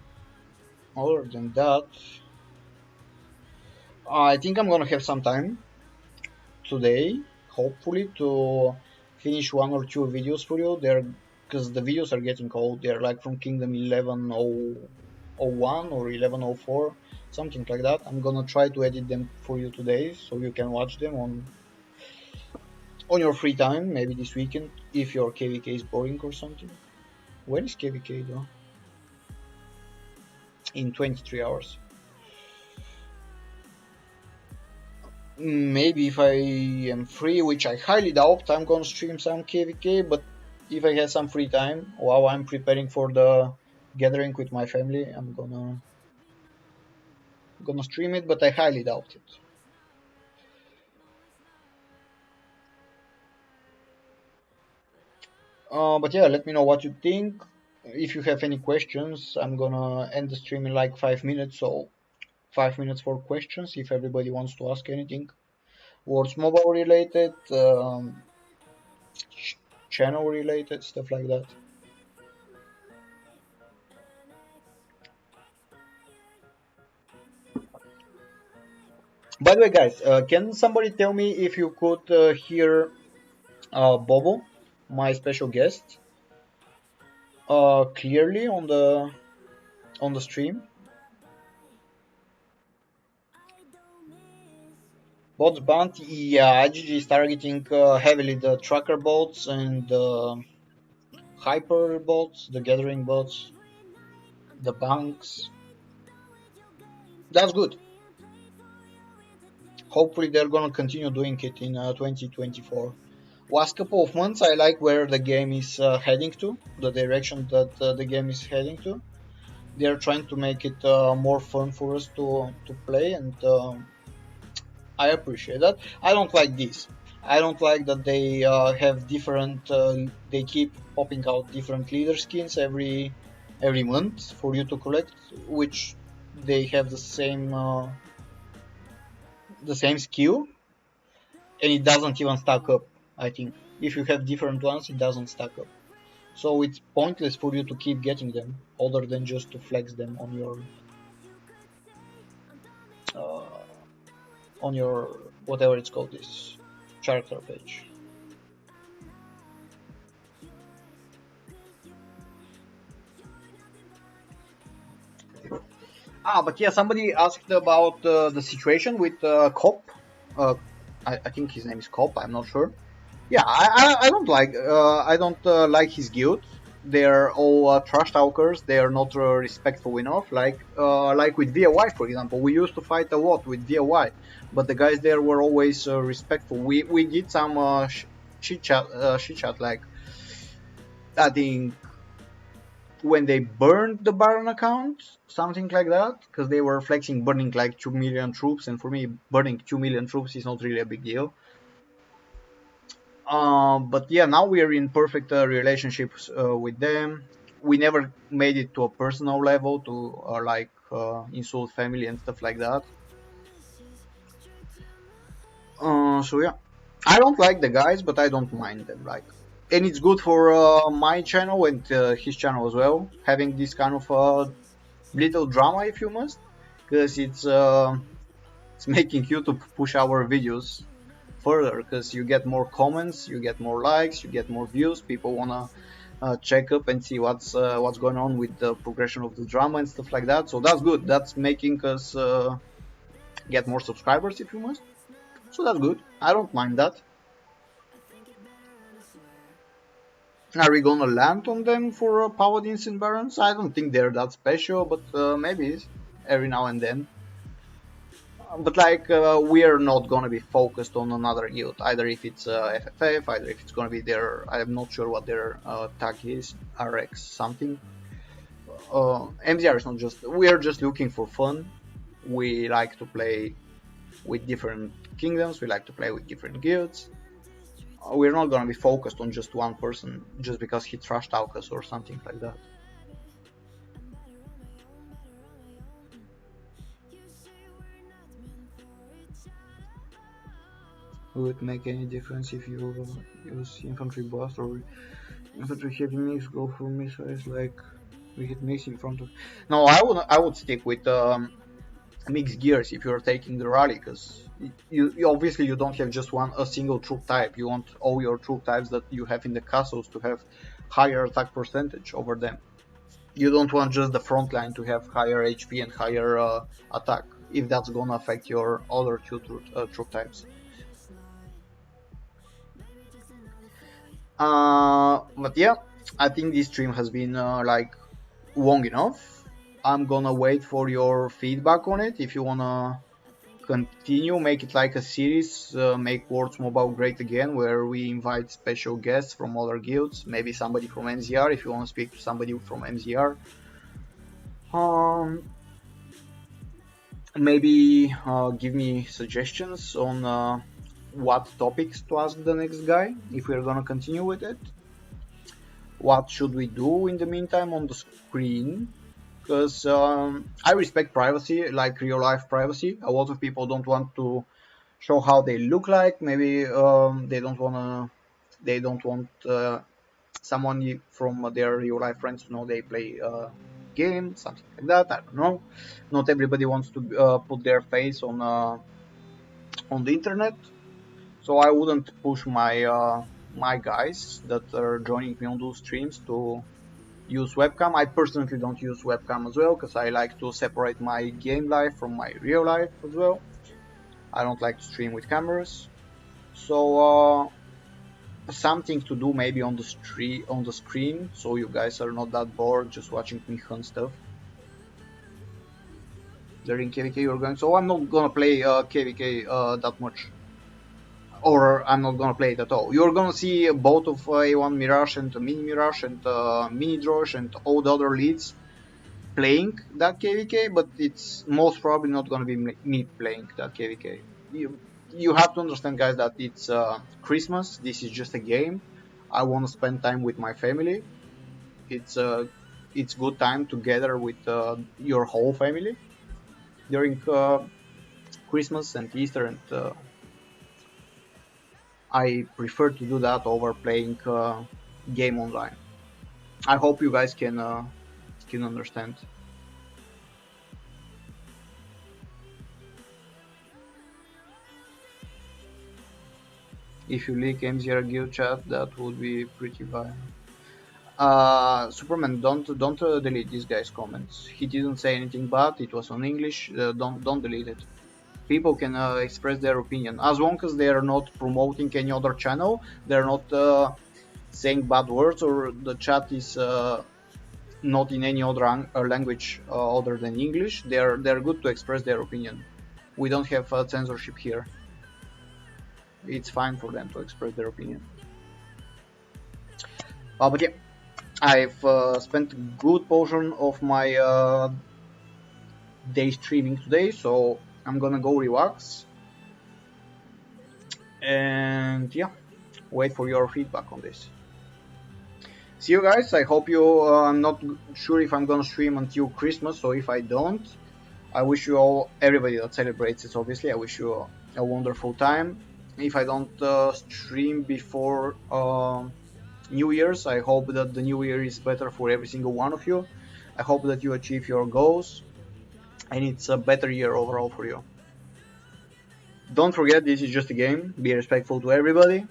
A: other than that, I think I'm gonna have some time today, hopefully, to finish 1 or 2 videos for you. They're because the videos are getting old. They're like from Kingdom 1101 or 1104, something like that. I'm gonna try to edit them for you today, so you can watch them on your free time, maybe this weekend, if your KVK is boring or something. When is KVK though? In 23 hours. Maybe if I am free, which I highly doubt, I'm gonna stream some KVK, but if I have some free time while I'm preparing for the gathering with my family, I'm gonna stream it, but I highly doubt it. But yeah, let me know what you think. If you have any questions, I'm gonna end the stream in like 5 minutes, so 5 minutes for questions if everybody wants to ask anything. Words mobile related. channel related stuff like that. By the way, guys, can somebody tell me if you could hear Bobo, my special guest, clearly on the stream? Bots banned, yeah, IGG is targeting heavily the tracker bots and hyper bots, the gathering bots, the banks. That's good. Hopefully they're gonna continue doing it in 2024. Last couple of months, I like where the game is heading to, the direction that the game is heading to. They're trying to make it more fun for us to play, and I appreciate that. I don't like this. I don't like that they have different. They keep popping out different leader skins every month for you to collect, which they have the same skill, and it doesn't even stack up. I think if you have different ones, it doesn't stack up. So it's pointless for you to keep getting them, other than just to flex them uh, on your whatever it's called, this character page. But yeah, somebody asked about the situation with Cop. I think his name is Cop. I'm not sure. Yeah, I don't like his guild. They're all trash talkers. They are not respectful enough. Like with VLY, for example, we used to fight a lot with VLY, but the guys there were always respectful. We did some shit chat, like I think when they burned the Baron account, something like that, because they were flexing burning like 2 million troops, and for me, burning 2 million troops is not really a big deal. But yeah, now we are in perfect relationships with them. We never made it to a personal level to insult family and stuff like that. So yeah, I don't like the guys, but I don't mind them. And it's good for my channel and his channel as well, having this kind of little drama, if you must, because it's making YouTube push our videos further, because you get more comments, you get more likes, you get more views. People wanna check up and see what's going on with the progression of the drama and stuff like that. So that's good. That's making us get more subscribers, if you must. So that's good. I don't mind that. Are we gonna land on them for paladins and barons? I don't think they're that special, but maybe every now and then. But we are not gonna be focused on another guild, either if it's FFF, either if it's gonna be their, I'm not sure what their tag is, RX something. MZR is not just, we are just looking for fun. We like to play with different kingdoms, we like to play with different guilds. We're not gonna be focused on just one person just because he trash talk us or something like that. Will it make any difference if you use infantry blast or infantry heavy mix? Go for missiles like we hit mix in front of. No, I would stick with mixed gears if you're taking the rally, because you obviously you don't have just a single troop type. You want all your troop types that you have in the castles to have higher attack percentage over them. You don't want just the front line to have higher HP and higher attack, if that's gonna affect your other two troop types. But yeah, I think this stream has been long enough. I'm gonna wait for your feedback on it. If you wanna continue, make it like a series, make Worlds Mobile great again, where we invite special guests from other guilds, maybe somebody from MZR if you want to speak to somebody from MZR. Maybe give me suggestions on what topics to ask the next guy if we're gonna continue with it. What should we do in the meantime on the screen? Because I respect privacy, like real life privacy. A lot of people don't want to show how they look like. Maybe they don't want to They don't want someone from their real life friends to know they play game, something like that. I don't know. Not everybody wants to put their face on the internet, so I wouldn't push my guys that are joining me on those streams to use webcam. I personally don't use webcam as well because I like to separate my game life from my real life as well. I don't like to stream with cameras. So something to do maybe on the screen, so you guys are not that bored just watching me hunt stuff. During KVK you're going, so I'm not gonna play KVK that much, or I'm not gonna play it at all. You're gonna see both of A1 Mirage and Mini Mirage and Mini Drosh and all the other leads playing that KVK, but it's most probably not gonna be me playing that KVK. You have to understand, guys, that it's Christmas. This is just a game. I want to spend time with my family. It's good time together with your whole family during Christmas and Easter, and I prefer to do that over playing game online. I hope you guys can understand. If you leak M0 guild chat, that would be pretty violent. Superman, don't delete this guy's comments. He didn't say anything bad. It was on English. Don't delete it. People can express their opinion as long as they are not promoting any other channel. They're not saying bad words, or the chat is not in any other language other than English. They're good to express their opinion. We don't have censorship here. It's fine for them to express their opinion. But yeah, I've spent a good portion of my day streaming today, so I'm gonna go relax. And yeah, wait for your feedback on this. See you guys. I hope you. I'm not sure if I'm gonna stream until Christmas, so if I don't, I wish you all, everybody that celebrates it, obviously, I wish you a wonderful time. If I don't stream before New Year's, I hope that the New Year is better for every single one of you. I hope that you achieve your goals, and it's a better year overall for you. Don't forget, this is just a game. Be respectful to everybody,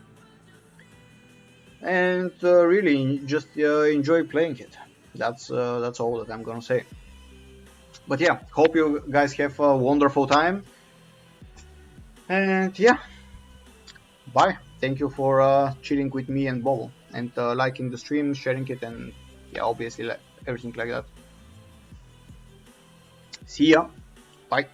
A: and really just enjoy playing it. That's all that I'm gonna say. But yeah, hope you guys have a wonderful time, and yeah, bye. Thank you for chilling with me and Bobo, and liking the stream, sharing it, and yeah, obviously everything like that. See ya. Bye.